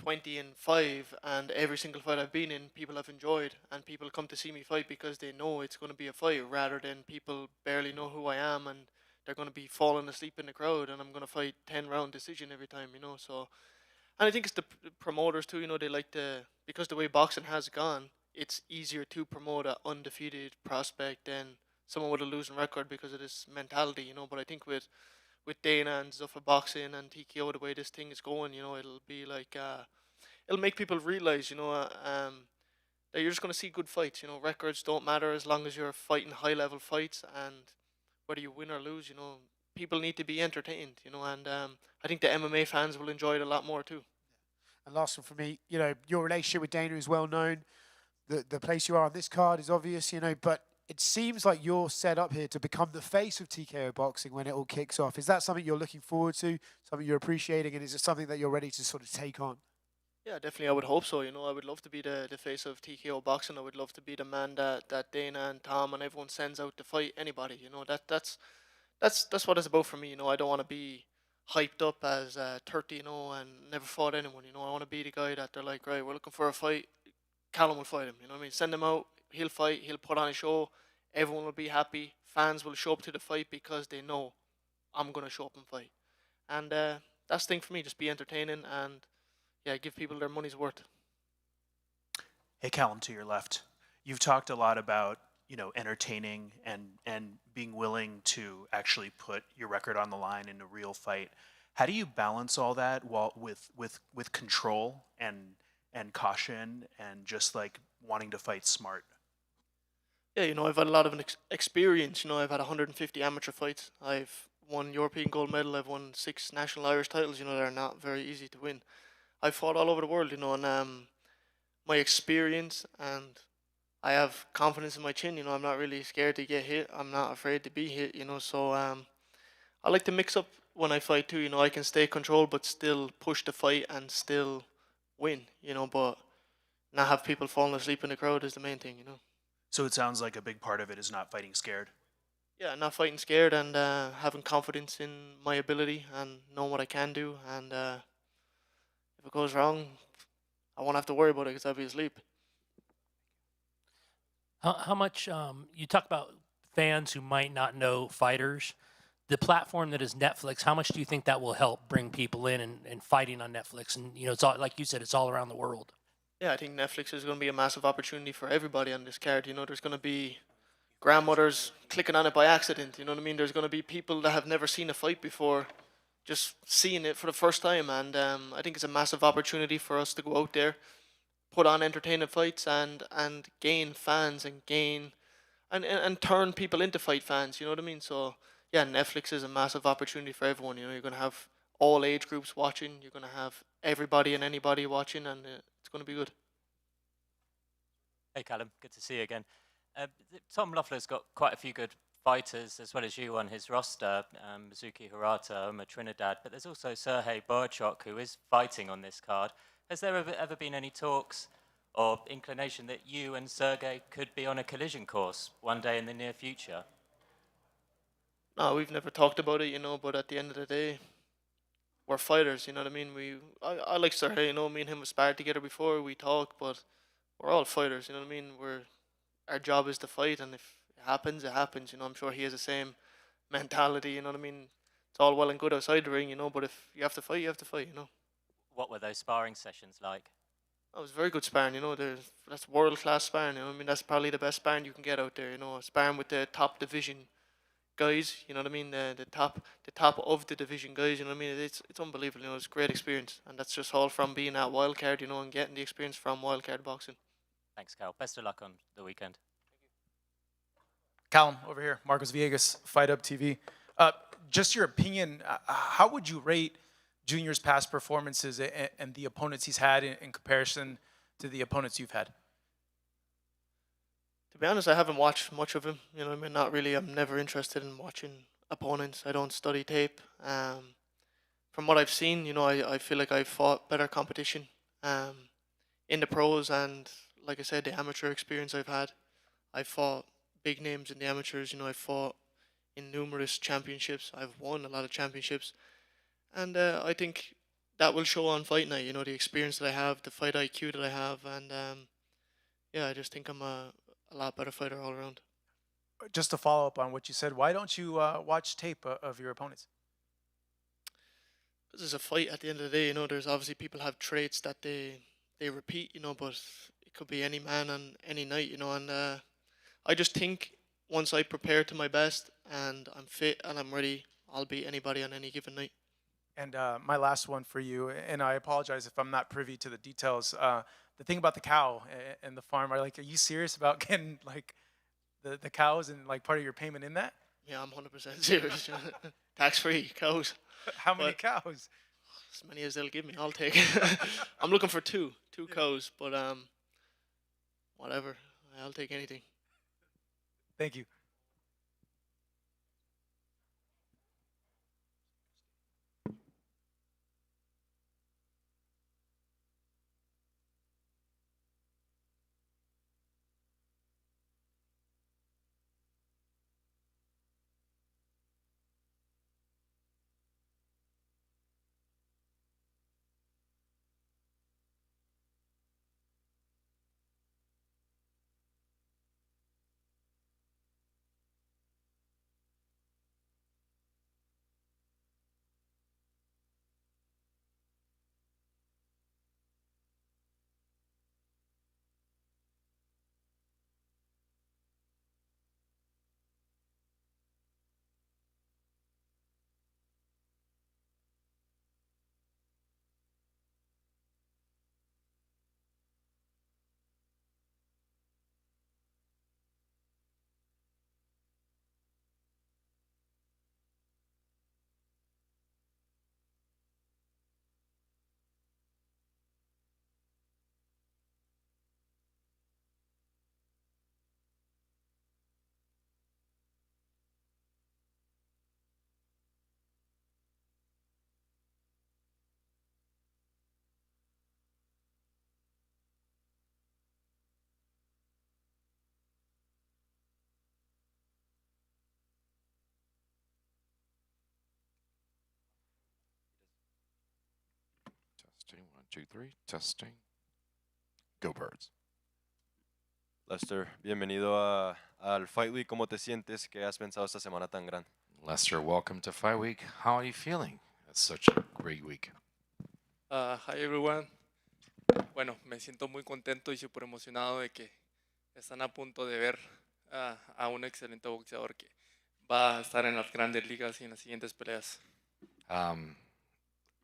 20-5, and every single fight I've been in, people have enjoyed, and people come to see me fight because they know it's going to be a fight, rather than people barely know who I am and they're going to be falling asleep in the crowd, and I'm going to fight 10-round decision every time, So, and I think it's the promoters too. They like to, because the way boxing has gone, it's easier to promote an undefeated prospect than someone with a losing record because of this mentality, But I think with Dana and stuff for boxing and TKO, the way this thing is going, it'll be like it'll make people realize, that you're just going to see good fights. Records don't matter as long as you're fighting high level fights, and whether you win or lose, people need to be entertained, and I think the MMA fans will enjoy it a lot more too. And last one for me, your relationship with Dana is well known. The place you are on this card is obvious, but it seems like you're set up here to become the face of TKO Boxing when it all kicks off. Is that something you're looking forward to, something you're appreciating, and is it something that you're ready to sort of take on? Yeah, definitely. I would hope so. I would love to be the face of TKO Boxing. I would love to be the man that Dana and Tom and everyone sends out to fight anybody. That's what it's about for me. I don't want to be hyped up as 30, and never fought anyone. I want to be the guy that they're like, right, we're looking for a fight. Callum will fight him. You know what I mean? Send him out. He'll fight. He'll put on a show. Everyone will be happy. Fans will show up to the fight because they know I'm gonna show up and fight. And that's the thing for me. Just be entertaining and give people their money's worth. Hey, Callum, to your left. You've talked a lot about entertaining and being willing to actually put your record on the line in a real fight. How do you balance all that with control and caution and just like wanting to fight smart? Yeah, I've had a lot of experience. I've had 150 amateur fights. I've won European gold medal. I've won 6 national Irish titles. They're not very easy to win. I've fought all over the world. And my experience, and I have confidence in my chin. I'm not really scared to get hit. I'm not afraid to be hit. So I like to mix up when I fight too. I can stay controlled but still push the fight and still win. But not have people falling asleep in the crowd is the main thing. So it sounds like a big part of it is not fighting scared. Yeah, not fighting scared and having confidence in my ability and knowing what I can do. And if it goes wrong, I won't have to worry about it because I'll be asleep. How much, you talk about fans who might not know fighters. The platform that is Netflix, how much do you think that will help bring people in and fighting on Netflix? And, it's all, like you said, it's all around the world. Yeah, I think Netflix is going to be a massive opportunity for everybody on this card. There's going to be grandmothers clicking on it by accident. You know what I mean? There's going to be people that have never seen a fight before just seeing it for the first time. And I think it's a massive opportunity for us to go out there, put on entertaining fights and gain fans and gain and turn people into fight fans. You know what I mean? So, yeah, Netflix is a massive opportunity for everyone. You're going to have all age groups watching. You're going to have everybody and anybody watching, and it's going to be good. Hey, Callum. Good to see you again. Tom Loeffler's got quite a few good fighters, as well as you, on his roster. Mizuki Hirata, Oma Trinidad, but there's also Sergey Boychuk, who is fighting on this card. Has there ever been any talks or inclination that you and Sergey could be on a collision course one day in the near future? No, we've never talked about it, but at the end of the day, we're fighters, you know what I mean? I like Sergey, me and him have sparred together before, we talk, but we're all fighters, you know what I mean? Our job is to fight, and if it happens, it happens, I'm sure he has the same mentality, you know what I mean? It's all well and good outside the ring, but if you have to fight, you have to fight, What were those sparring sessions like? That was very good sparring, that's world-class sparring, I mean? That's probably the best sparring you can get out there, sparring with the top division guys, you know what I mean? The top of the division guys, you know what I mean? It's unbelievable, it's a great experience, and that's just all from being at Wildcard, and getting the experience from Wildcard boxing. Thanks, Cal. Best of luck on the weekend. Callum, over here, Marcos Villegas, Fight Up TV. Just your opinion, how would you rate Junior's past performances and the opponents he's had in comparison to the opponents you've had? To be honest, I haven't watched much of him. You know, I mean, not really. I'm never interested in watching opponents. I don't study tape. From what I've seen, you know, I feel like I've fought better competition in the pros, and like I said, the amateur experience I've had. I've fought big names in the amateurs. You know, I've fought in numerous championships. I've won a lot of championships, and I think that will show on fight night. You know, the experience that I have, the fight IQ that I have, and yeah, I just think I'm a lot better fighter all around. Just to follow up on what you said, why don't you watch tape of your opponents? This is a fight at the end of the day. You know, there's obviously people have traits that they repeat. You know, but it could be any man on any night. You know, and I just think once I prepare to my best and I'm fit and I'm ready, I'll beat anybody on any given night. And my last one for you, and I apologize if I'm not privy to the details. The thing about the cow and the farm, are you serious about getting like the cows and like part of your payment in that? Yeah, I'm 100% serious. Tax-free cows. How many cows? As many as they'll give me, I'll take. I'm looking for two cows, but whatever, I'll take anything. Thank you. Testing, 1, 2, 3, testing. Go Birds. Lester, bienvenido al Fight Week. ¿Cómo te sientes? ¿Qué has pensado esta semana tan grande? Lester, welcome to Fight Week. How are you feeling? It's such a great week. Hi everyone. Bueno, me siento muy contento y súper emocionado de que están a punto de ver a un excelente boxeador que va a estar en las grandes ligas y en las siguientes peleas.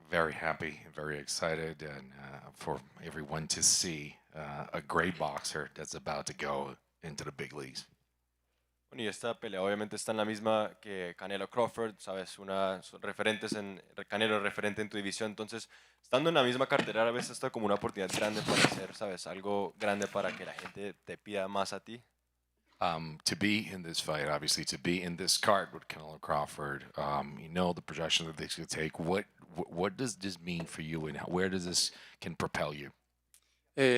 Very happy, very excited, and for everyone to see a great boxer that's about to go into the big leagues. Bueno, y esta pelea obviamente está en la misma que Canelo Crawford, sabes, son referentes Canelo referente en tu división, entonces estando en la misma cartelera, a veces está como una oportunidad grande para hacer, sabes, algo grande para que la gente te pida más a ti. To be in this fight, obviously, to be in this card with Canelo Crawford, you know the projection that this could take. What does this mean for you, and where does this can propel you?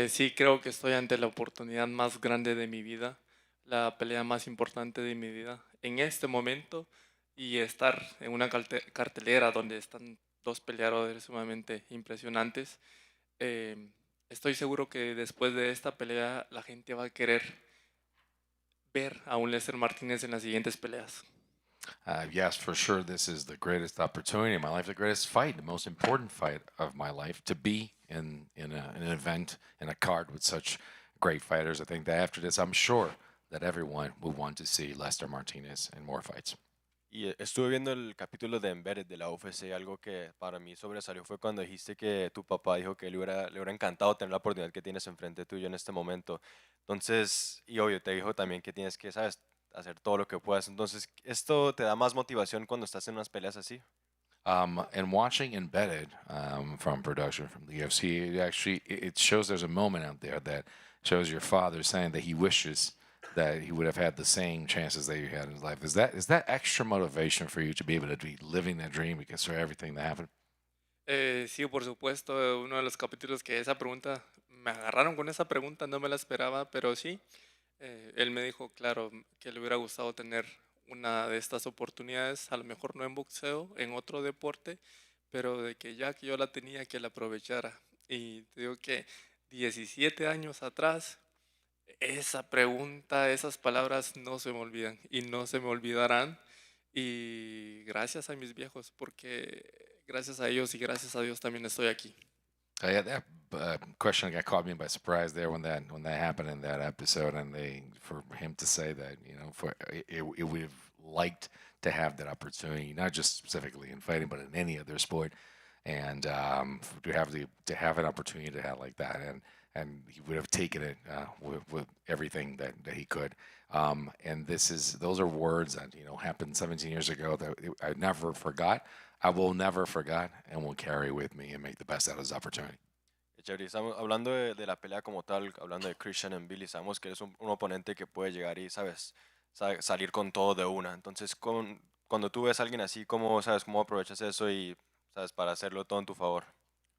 Sí, creo que estoy ante la oportunidad más grande de mi vida, la pelea más importante de mi vida en este momento, y estar en una cartelera donde están dos peleadores sumamente impresionantes. Estoy seguro que después de esta pelea la gente va a querer ver a un Lester Martinez en las siguientes peleas. Yes, for sure, this is the greatest opportunity in my life, the greatest fight, the most important fight of my life, to be in an event, in a card with such great fighters. I think that after this, I'm sure that everyone will want to see Lester Martinez in more fights. Y estuve viendo el capítulo de Embedded de la UFC, algo que para mí sobresalió fue cuando dijiste que tu papá dijo que le hubiera encantado tener la oportunidad que tienes enfrente tuyo en este momento. Entonces, y obvio, te dijo también que tienes que, sabes, hacer todo lo que puedas. Entonces, ¿esto te da más motivación cuando estás en unas peleas así? And watching Embedded from production from the UFC, it shows there's a moment out there that shows your father saying that he wishes that he would have had the same chances that you had in his life. Is that extra motivation for you to be able to be living that dream because of everything that happened? Sí, por supuesto, uno de los capítulos que esa pregunta, me agarraron con esa pregunta, no me la esperaba, pero sí, él me dijo, claro, que le hubiera gustado tener una de estas oportunidades, a lo mejor no en boxeo, en otro deporte, pero de que ya que yo la tenía, que la aprovechara. Y te digo que 17 años atrás, esa pregunta, esas palabras no se me olvidan y no se me olvidarán. Y gracias a mis viejos, porque gracias a ellos y gracias a Dios también estoy aquí. Yeah, that question caught me by surprise there when that happened in that episode, and for him to say that, it would have liked to have that opportunity, not just specifically in fighting, but in any other sport, and to have an opportunity to have like that, and he would have taken it with everything that he could. And those are words that happened 17 years ago that I never forgot. I will never forget and will carry with me and make the best out of this opportunity. Chévere, estamos hablando de la pelea como tal, hablando de Christian Mbilli, sabemos que eres un oponente que puede llegar y, sabes, salir con todo de una. Entonces, cuando tú ves a alguien así, ¿cómo aprovechas eso y, sabes, para hacerlo todo en tu favor?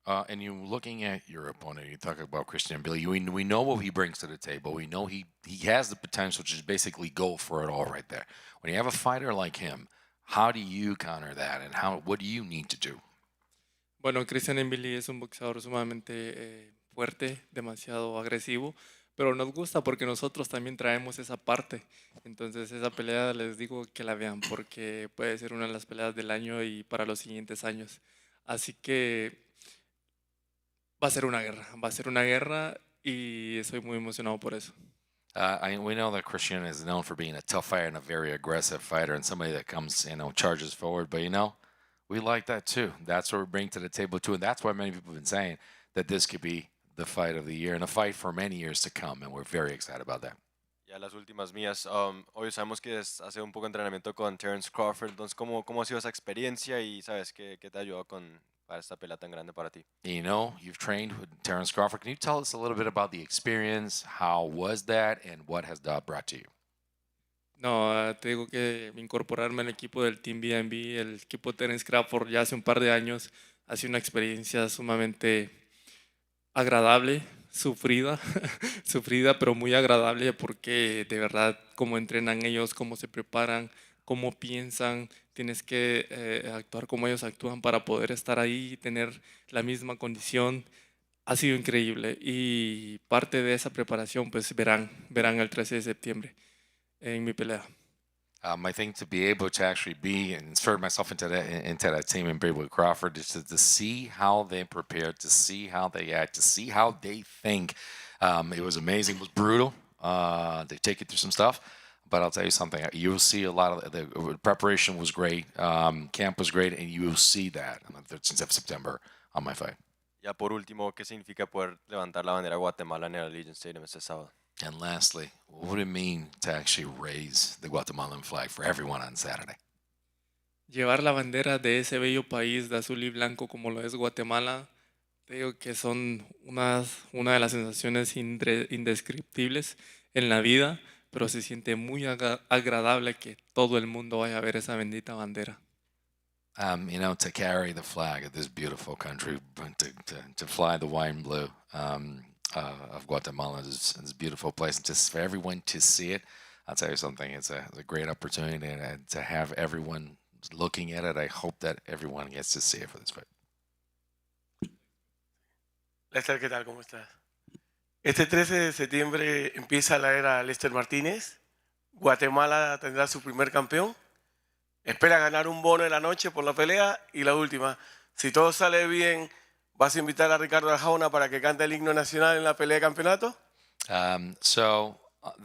And you looking at your opponent, you talk about Christian Mbilli. We know what he brings to the table. We know he has the potential to just basically go for it all right there. When you have a fighter like him, how do you counter that, and what do you need to do? Bueno, Christian Mbilli es un boxeador sumamente fuerte, demasiado agresivo, pero nos gusta porque nosotros también traemos esa parte. Entonces esa pelea les digo que la vean porque puede ser una de las peleas del año y para los siguientes años. Así que va a ser una guerra y estoy muy emocionado por eso. We know that Christian is known for being a tough fighter and a very aggressive fighter and somebody that comes, charges forward. But, we like that too. That's what we bring to the table too. And that's why many people have been saying that this could be the fight of the year and a fight for many years to come. And we're very excited about that. Ya las últimas mías. Hoy sabemos que hace un poco de entrenamiento con Terence Crawford. Entonces, ¿cómo ha sido esa experiencia y, sabes, qué te ayudó para esta pelea tan grande para ti? You've trained with Terence Crawford. Can you tell us a little bit about the experience? How was that? And what has that brought to you? No, te digo que incorporarme al equipo del Team BNB, el equipo Terence Crawford ya hace un par de años, ha sido una experiencia sumamente agradable, sufrida, pero muy agradable porque de verdad cómo entrenan ellos, cómo se preparan, cómo piensan, tienes que actuar como ellos actúan para poder estar ahí y tener la misma condición. Ha sido increíble y parte de esa preparación pues verán el 13 de septiembre en mi pelea. I think to be able to actually be and insert myself into that team and be with Crawford is to see how they prepare, to see how they act, to see how they think. It was amazing. It was brutal. They take you through some stuff, but I'll tell you something. You will see a lot of the preparation was great. Camp was great, and you will see that on the 13th of September on my fight. Ya por último, ¿qué significa poder levantar la bandera de Guatemala en el Allegiant Stadium este sábado? And lastly, what would it mean to actually raise the Guatemalan flag for everyone on Saturday? Llevar la bandera de ese bello país de azul y blanco como lo es Guatemala, te digo que son una de las sensaciones indescriptibles en la vida, pero se siente muy agradable que todo el mundo vaya a ver esa bendita bandera. To carry the flag of this beautiful country, to fly the white and blue of Guatemala, this beautiful place, and just for everyone to see it, I'll tell you something, it's a great opportunity, and to have everyone looking at it, I hope that everyone gets to see it for this fight. Lester, ¿qué tal? ¿Cómo estás? Este 13 de septiembre empieza la era Lester Martínez. Guatemala tendrá su primer campeón. Espera ganar un bono en la noche por la pelea. Y la última, si todo sale bien, ¿vas a invitar a Ricardo Arjona para que cante el himno nacional en la pelea de campeonato?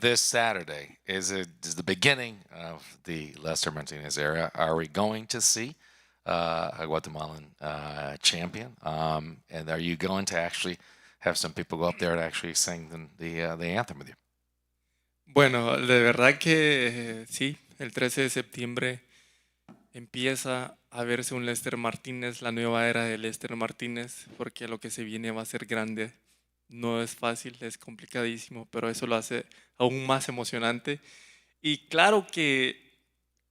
This Saturday is the beginning of the Lester Martinez era. Are we going to see a Guatemalan champion? And are you going to actually have some people go up there and actually sing the anthem with you? Bueno, de verdad que sí, el 13 de septiembre empieza a verse un Lester Martínez, la nueva era de Lester Martínez, porque lo que se viene va a ser grande. No es fácil, es complicadísimo, pero eso lo hace aún más emocionante. Y claro que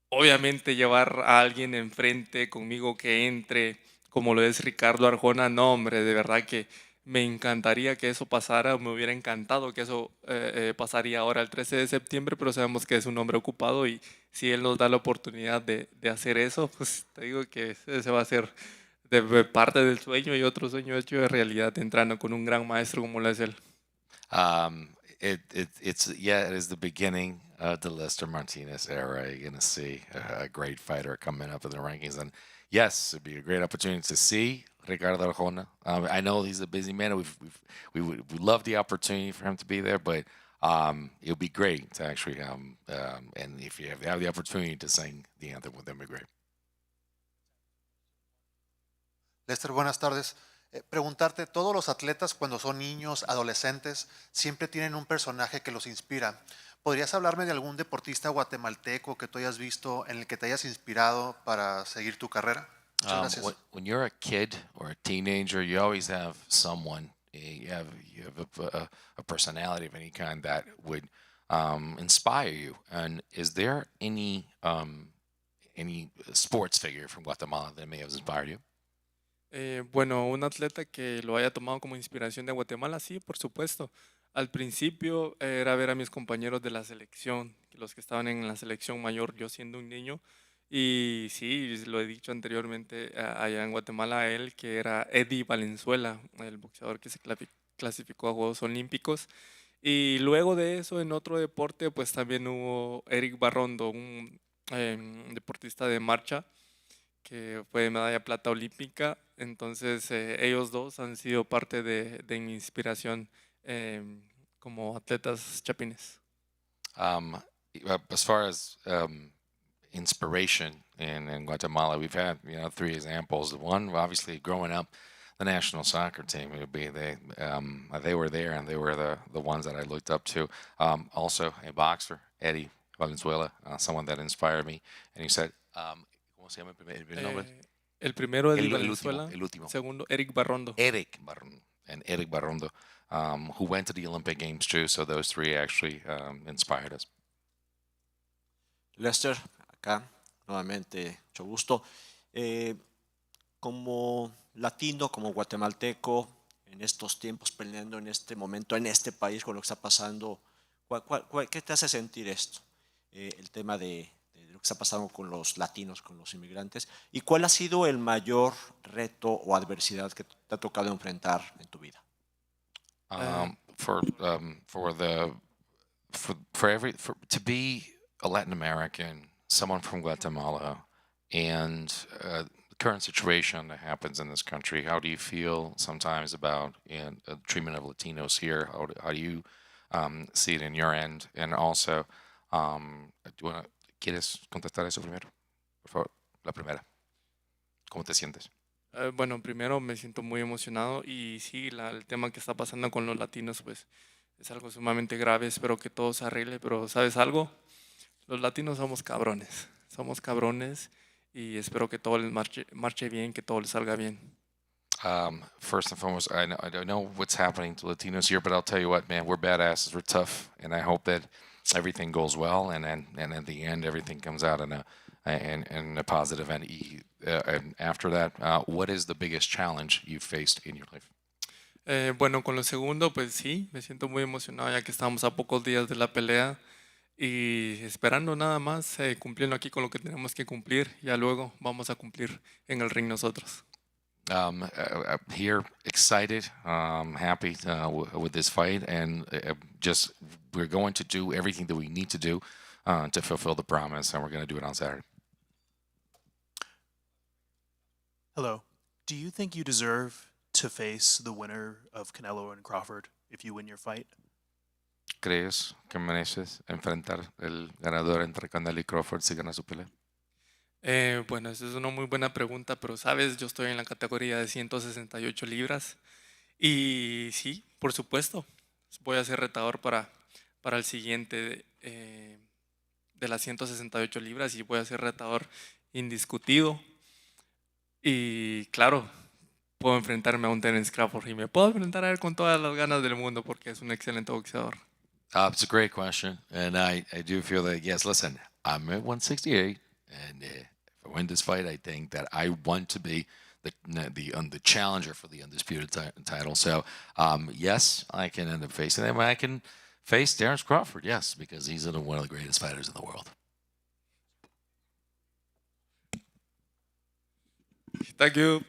obviamente llevar a alguien enfrente conmigo que entre, como lo es Ricardo Arjona, no, hombre, de verdad que me encantaría que eso pasara, me hubiera encantado que eso pasaría ahora el 13 de septiembre, pero sabemos que es un hombre ocupado y si él nos da la oportunidad de hacer eso, pues te digo que ese va a ser de parte del sueño y otro sueño hecho de realidad entrando con un gran maestro como lo es él. It is the beginning of the Lester Martinez era. You're going to see a great fighter coming up in the rankings. And yes, it'd be a great opportunity to see Ricardo Arjona. I know he's a busy man. We love the opportunity for him to be there, but it would be great to actually, and if you have the opportunity to sing the anthem with them, it'd be great. Lester, buenas tardes. Preguntarte, todos los atletas cuando son niños, adolescentes, siempre tienen un personaje que los inspira. ¿Podrías hablarme de algún deportista guatemalteco que tú hayas visto en el que te hayas inspirado para seguir tu carrera? Muchas gracias. When you're a kid or a teenager, you always have someone, you have a personality of any kind that would inspire you. And is there any sports figure from Guatemala that may have inspired you? Bueno, un atleta que lo haya tomado como inspiración de Guatemala, sí, por supuesto. Al principio era ver a mis compañeros de la selección, los que estaban en la selección mayor, yo siendo un niño. Y sí, lo he dicho anteriormente, allá en Guatemala, él que era Eddie Valenzuela, el boxeador que se clasificó a Juegos Olímpicos. Y luego de eso, en otro deporte, pues también hubo Eric Barrondo, un deportista de marcha, que fue medalla plata olímpica. Entonces, ellos dos han sido parte de mi inspiración como atletas chapines. As far as inspiration in Guatemala, we've had 3 examples. One, obviously, growing up, the national soccer team. It would be they were there, and they were the ones that I looked up to. Also, a boxer, Eddie Valenzuela, someone that inspired me. And he said, ¿cómo se llama el nombre? El primero Eddie El Valenzuela, último. segundo Eric Barrondo. Eric Barrondo, who went to the Olympic Games too. So those 3 actually inspired us. Lester, acá, nuevamente, mucho gusto. Como latino, como guatemalteco, en estos tiempos, peleando en este momento, en este país, con lo que está pasando, ¿qué te hace sentir esto? El tema de lo que está pasando con los latinos, con los inmigrantes. ¿Y cuál ha sido el mayor reto o adversidad que te ha tocado enfrentar en tu vida? To be a Latin American, someone from Guatemala, and the current situation that happens in this country, how do you feel sometimes about the treatment of Latinos here? How do you see it in your end? And also, ¿quieres contestar eso primero? Por favor, la primera. ¿Cómo te sientes? Bueno, primero me siento muy emocionado y sí, el tema que está pasando con los latinos, pues es algo sumamente grave. Espero que todo se arregle, pero ¿sabes algo? Los latinos somos cabrones y espero que todo les marche bien, que todo les salga bien. First and foremost, I don't know what's happening to Latinos here, but I'll tell you what, man, we're badasses, we're tough, and I hope that everything goes well, and at the end, everything comes out in a positive end. And after that, what is the biggest challenge you've faced in your life? Bueno, con lo segundo, pues sí, me siento muy emocionado ya que estamos a pocos días de la pelea y esperando nada más, cumpliendo aquí con lo que tenemos que cumplir, ya luego vamos a cumplir en el ring nosotros. Here, excited, happy with this fight, and we're going to do everything that we need to do to fulfill the promise, and we're going to do it on Saturday. Hello. Do you think you deserve to face the winner of Canelo and Crawford if you win your fight? ¿Crees que mereces enfrentar el ganador entre Canelo y Crawford si gana su pelea? Bueno, esa es una muy buena pregunta, pero sabes, yo estoy en la categoría de 168 libras y sí, por supuesto, voy a ser retador para para el siguiente de las 168 libras y voy a ser retador indiscutido. Y claro, puedo enfrentarme a un Terence Crawford y me puedo enfrentar a él con todas las ganas del mundo porque es un excelente boxeador. It's a great question, and I do feel that, yes, listen, I'm at 168, and if I win this fight, I think that I want to be the challenger for the undisputed title. So, yes, I can end up facing him. I can face Terence Crawford, yes, because he's one of the greatest fighters in the world. Thank you.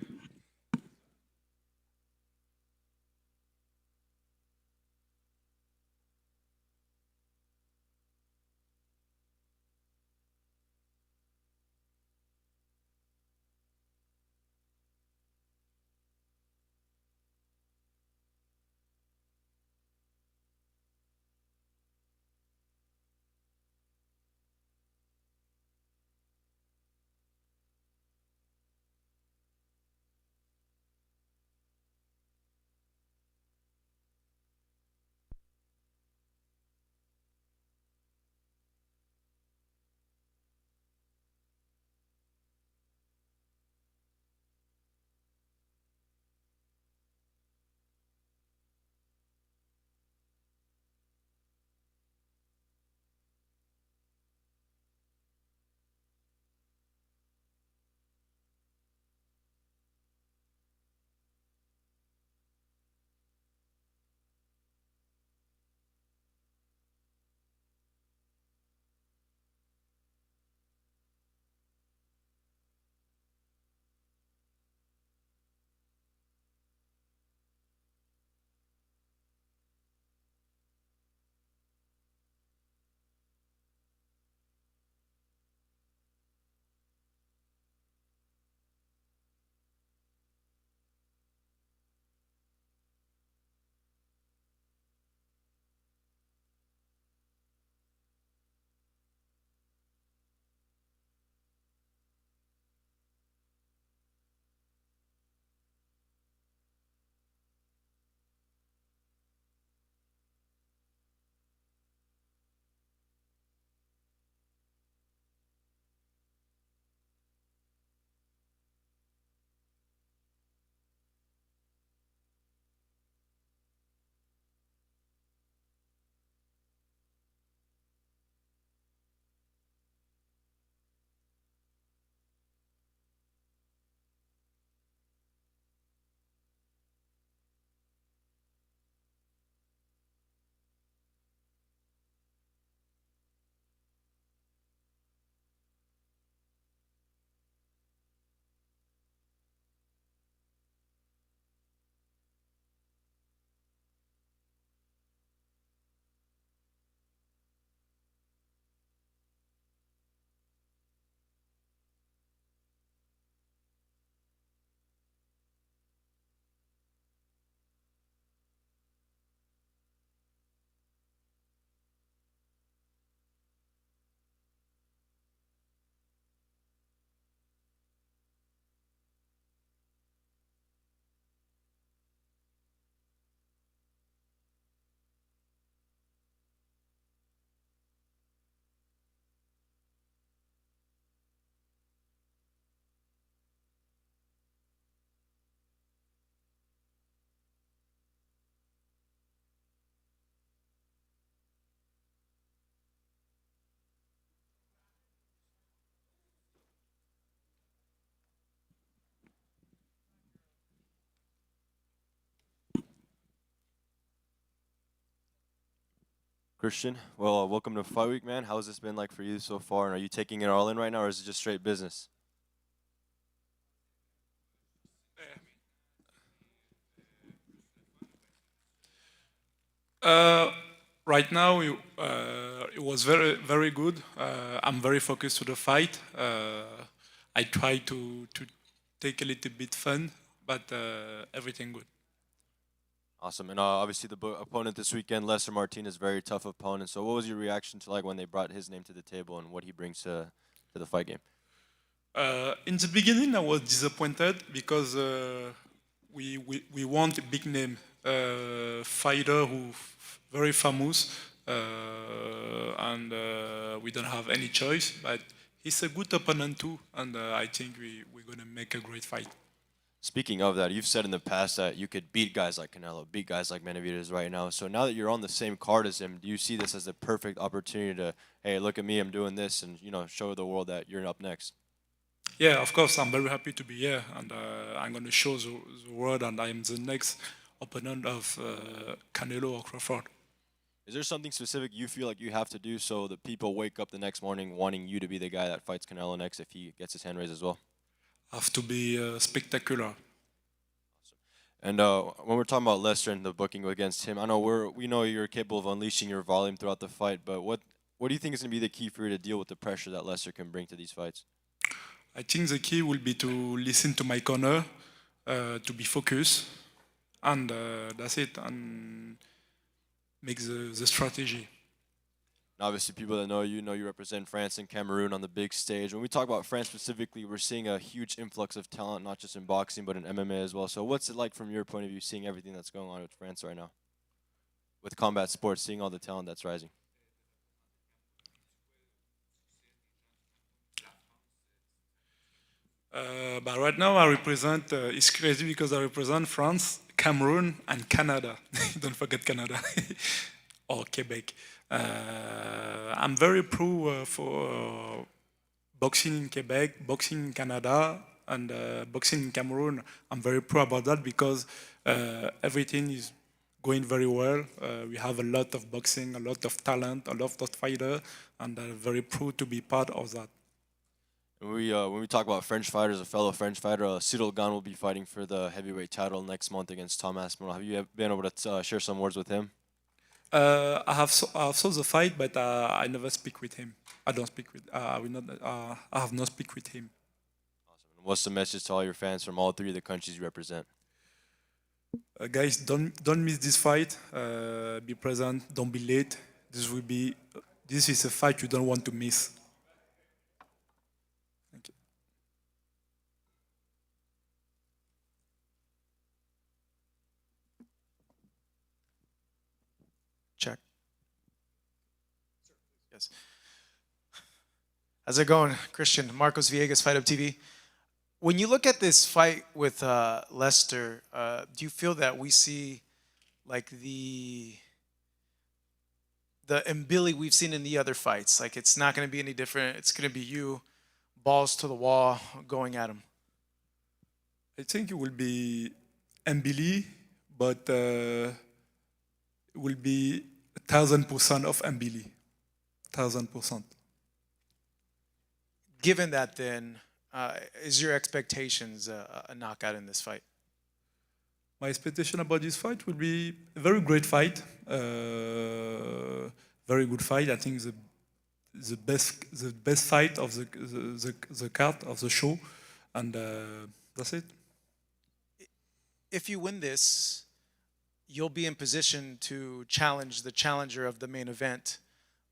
Christian, well, welcome to Fight Week, man. How's this been like for you so far? And are you taking it all in right now, or is it just straight business? Right now, it was very good. I'm very focused to the fight. I try to take a little bit fun, but everything good. Awesome. And obviously the opponent this weekend, Lester Martinez, very tough opponent. So what was your reaction to like when they brought his name to the table and what he brings to the fight game? In the beginning, I was disappointed because we want a big name fighter who very famous and we don't have any choice. But he's a good opponent too, and I think we're gonna make a great fight. Speaking of that, you've said in the past that you could beat guys like Canelo, beat guys like Benavidez right now. So now that you're on the same card as him, do you see this as the perfect opportunity to, hey, look at me, I'm doing this, and show the world that you're up next? Yeah, of course, I'm very happy to be here, and I'm going to show the world, and I am the next opponent of Canelo or Crawford. Is there something specific you feel like you have to do so that people wake up the next morning wanting you to be the guy that fights Canelo next if he gets his hand raised as well? Have to be spectacular. And when we're talking about Lester and the booking against him, I know we know you're capable of unleashing your volume throughout the fight, but what do you think is going to be the key for you to deal with the pressure that Lester can bring to these fights? I think the key will be to listen to my corner, to be focused, and that's it, and make the strategy. Obviously, people that know you represent France and Cameroon on the big stage. When we talk about France specifically, we're seeing a huge influx of talent, not just in boxing, but in MMA as well. So what's it like from your point of view, seeing everything that's going on with France right now? With combat sports, seeing all the talent that's rising? But right now I represent, it's crazy because I represent France, Cameroon, and Canada. Don't forget Canada. Or Quebec. I'm very pro for boxing in Quebec, boxing in Canada, and boxing in Cameroon. I'm very pro about that because everything is going very well. We have a lot of boxing, a lot of talent, a lot of fighters, and I'm very pro to be part of that. When we talk about French fighters, a fellow French fighter, Cyril Gane will be fighting for the heavyweight title next month against Thomas Morel. Have you been able to share some words with him? I have saw the fight, but I never speak with him. I don't speak with. I will not. I have not speak with him. Awesome. What's the message to all your fans from all three of the countries you represent? Guys, don't miss this fight. Be present. Don't be late. This is a fight you don't want to miss. Thank you. Check. Yes. How's it going, Christian? Marcos Villegas, Fight Up TV. When you look at this fight with Lester, do you feel that we see like the Mbilli we've seen in the other fights? Like it's not going to be any different. It's going to be you, balls to the wall, going at him. I think it will be Mbilli, but it will be 1,000% of Mbilli. 1,000%. Given that, then, is your expectations a knockout in this fight? My expectation about this fight will be a very great fight, very good fight. I think the best fight of the card of the show, and that's it. If you win this, you'll be in position to challenge the challenger of the main event.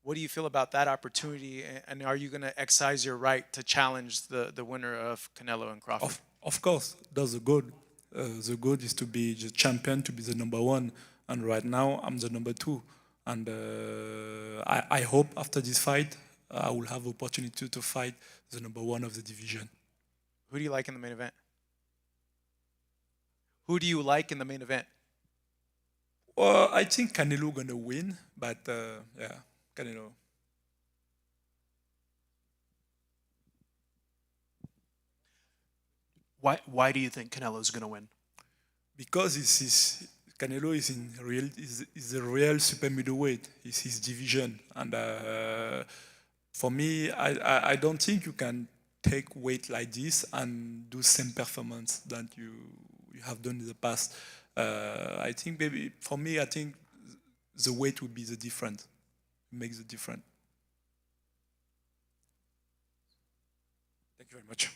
What do you feel about that opportunity, and are you going to exercise your right to challenge the winner of Canelo and Crawford? Of course, that's the goal. The goal is to be the champion, to be the number one, and right now I'm the number two. And I hope after this fight, I will have opportunity to fight the number one of the division. Who do you like in the main event? Who do you like in the main event? Well, I think Canelo gonna win, but yeah, Canelo. Why do you think Canelo's going to win? Because Canelo is a real super middleweight. It's his division, and for me, I don't think you can take weight like this and do same performance that you have done in the past. I think maybe for me, I think the weight would be the difference. Makes the difference. Thank you very much.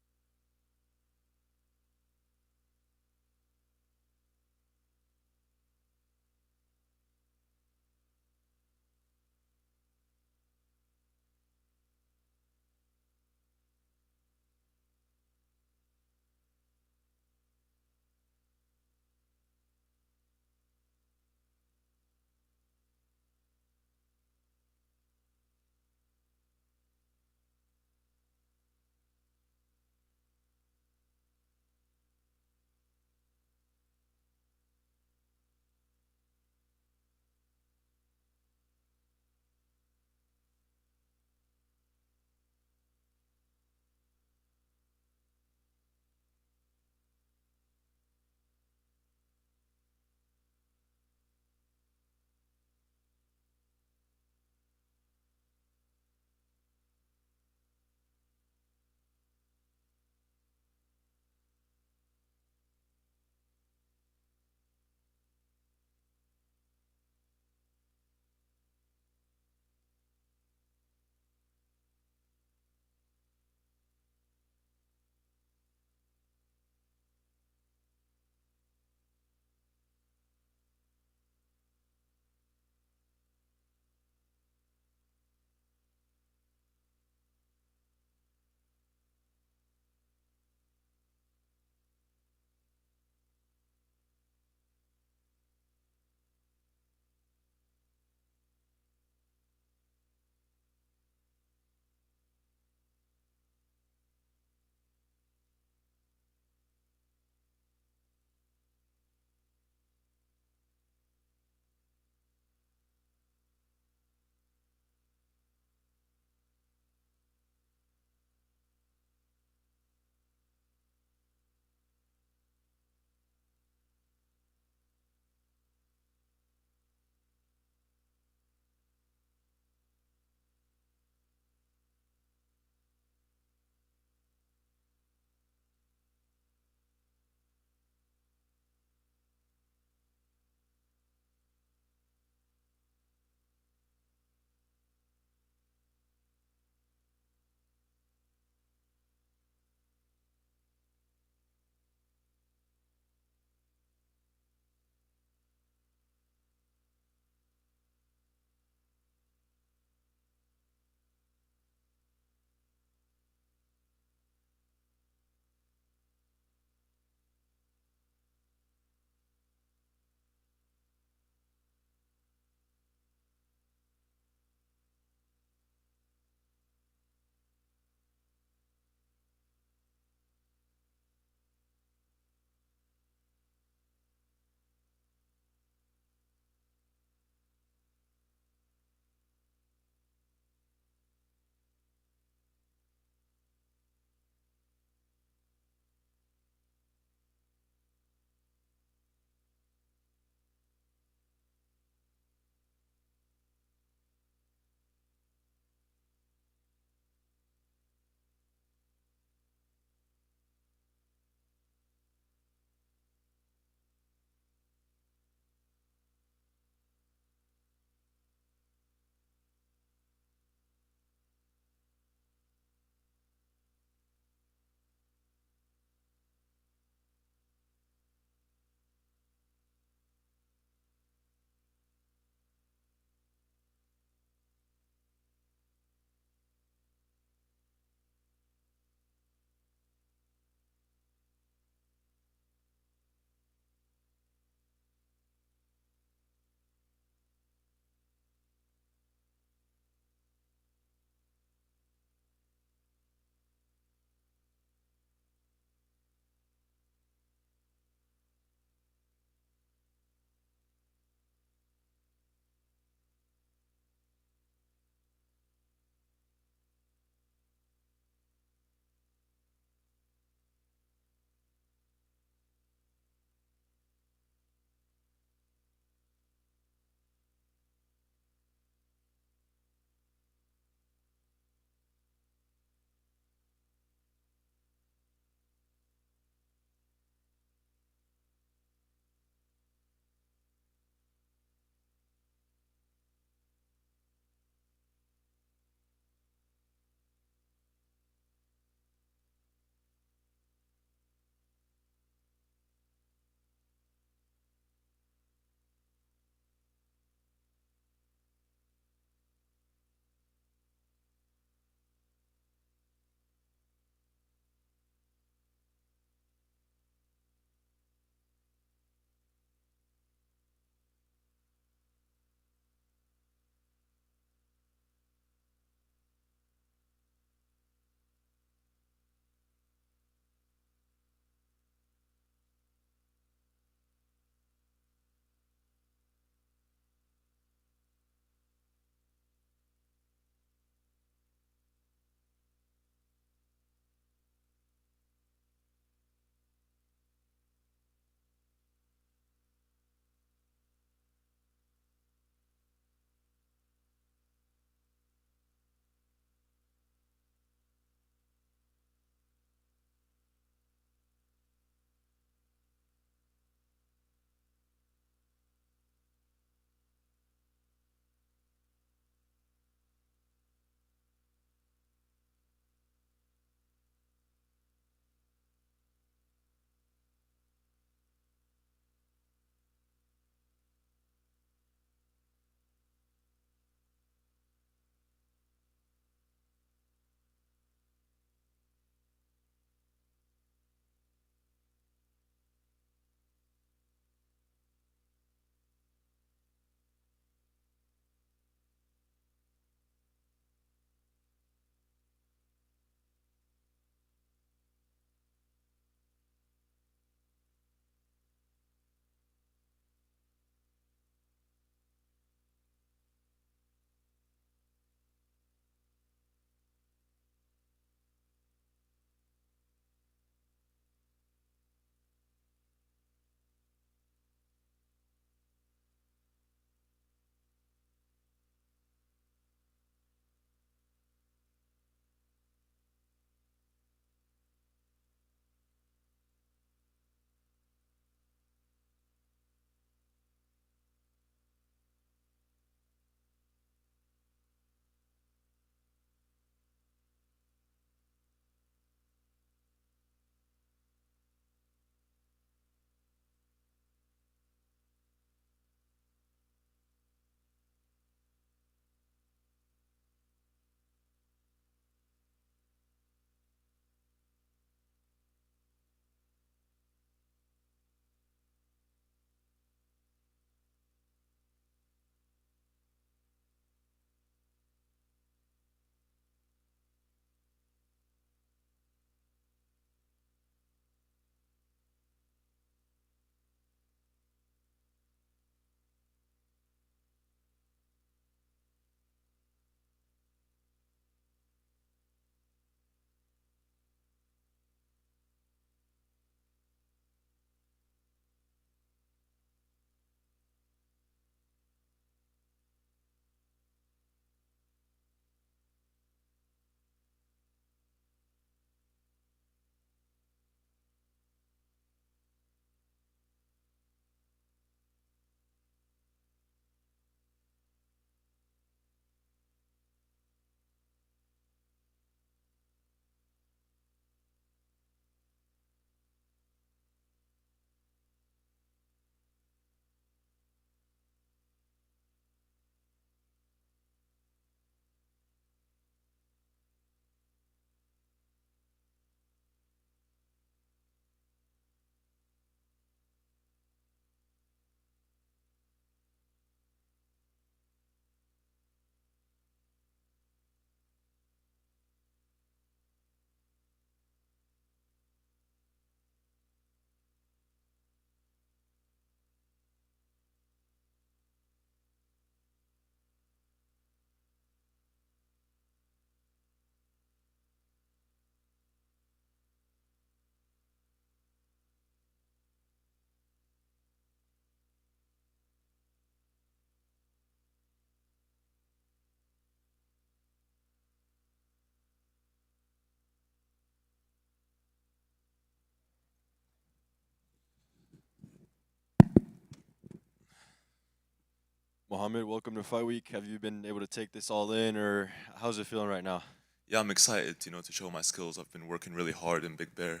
Mohammad, welcome to Fight Week. Have you been able to take this all in, or how's it feeling right now? Yeah, I'm excited, to show my skills. I've been working really hard in Big Bear,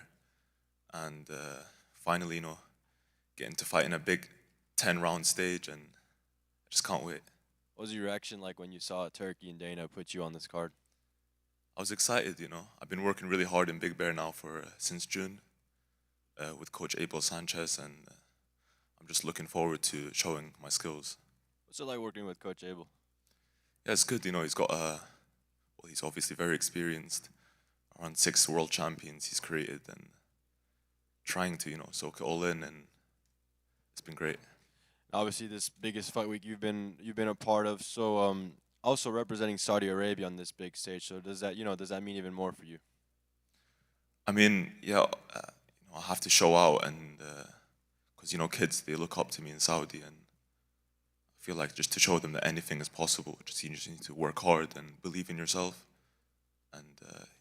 and finally, getting to fight in a big 10-round stage, and I just can't wait. What was your reaction like when you saw Turkey and Dana put you on this card? I was excited, I've been working really hard in Big Bear now since June with Coach Abel Sanchez, and I'm just looking forward to showing my skills. What's it like working with Coach Abel? Yeah, it's good. He's got he's obviously very experienced. Around 6 world champions he's created, and trying to, soak it all in, and it's been great. Obviously, this biggest fight week you've been a part of. So, also representing Saudi Arabia on this big stage. So, does that mean even more for you? I mean, yeah, I have to show out, and because kids, they look up to me in Saudi, and I feel like just to show them that anything is possible. You just need to work hard and believe in yourself, and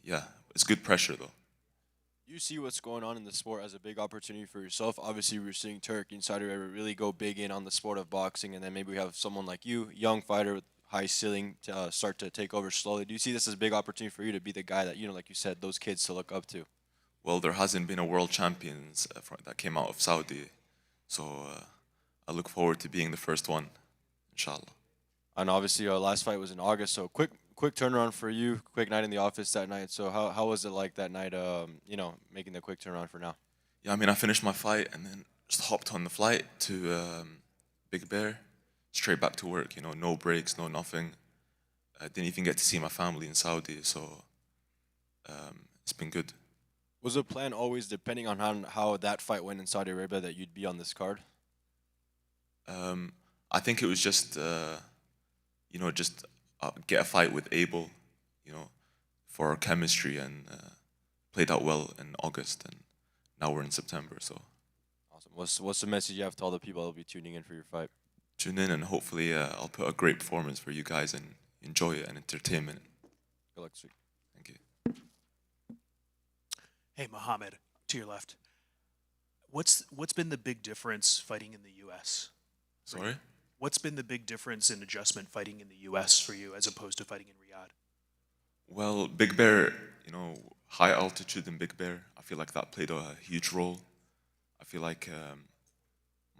yeah, it's good pressure though. You see what's going on in the sport as a big opportunity for yourself. Obviously, we're seeing Turkey and Saudi Arabia really go big in on the sport of boxing, and then maybe we have someone like you, young fighter with high ceiling, to start to take over slowly. Do you see this as a big opportunity for you to be the guy that, like you said, those kids to look up to? Well, there hasn't been a world champions that came out of Saudi, so I look forward to being the first one, inshallah. And obviously, our last fight was in August, so quick turnaround for you, quick night in the office that night. So how was it like that night, making the quick turnaround for now? Yeah, I mean, I finished my fight and then just hopped on the flight to Big Bear, straight back to work, no breaks, no nothing. I didn't even get to see my family in Saudi, so it's been good. Was the plan always, depending on how that fight went in Saudi Arabia, that you'd be on this card? I think it was just, get a fight with Abel, for our chemistry, and played out well in August, and now we're in September, so. Awesome. What's the message you have to all the people that will be tuning in for your fight? Tune in, and hopefully I'll put a great performance for you guys and enjoy it and entertainment. Good luck, sweet. Thank you. Hey, Mohammad, to your left. What's been the big difference fighting in the U.S.? Sorry? What's been the big difference in adjustment fighting in the U.S. for you as opposed to fighting in Riyadh? Well, Big Bear, high altitude in Big Bear, I feel like that played a huge role. I feel like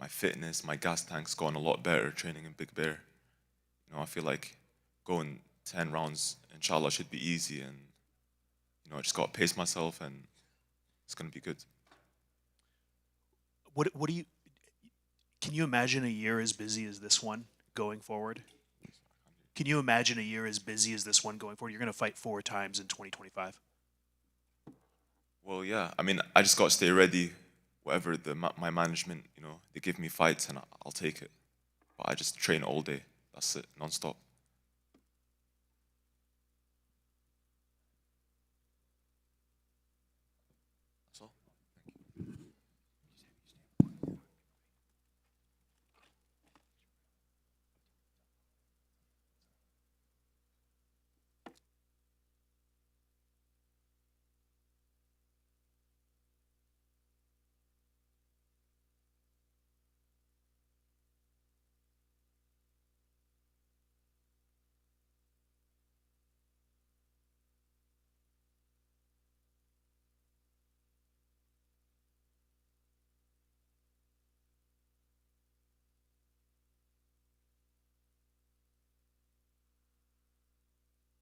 my fitness, my gas tank's gone a lot better training in Big Bear. I feel like going 10 rounds, inshallah, should be easy, and I just got to pace myself, and it's going to be good. What do you? Can you imagine a year as busy as this one going forward? Can you imagine a year as busy as this one going forward? You're going to fight 4 times in 2025. Well, yeah. I mean, I just got to stay ready. Whatever my management, they give me fights, and I'll take it. But I just train all day. That's it, non-stop.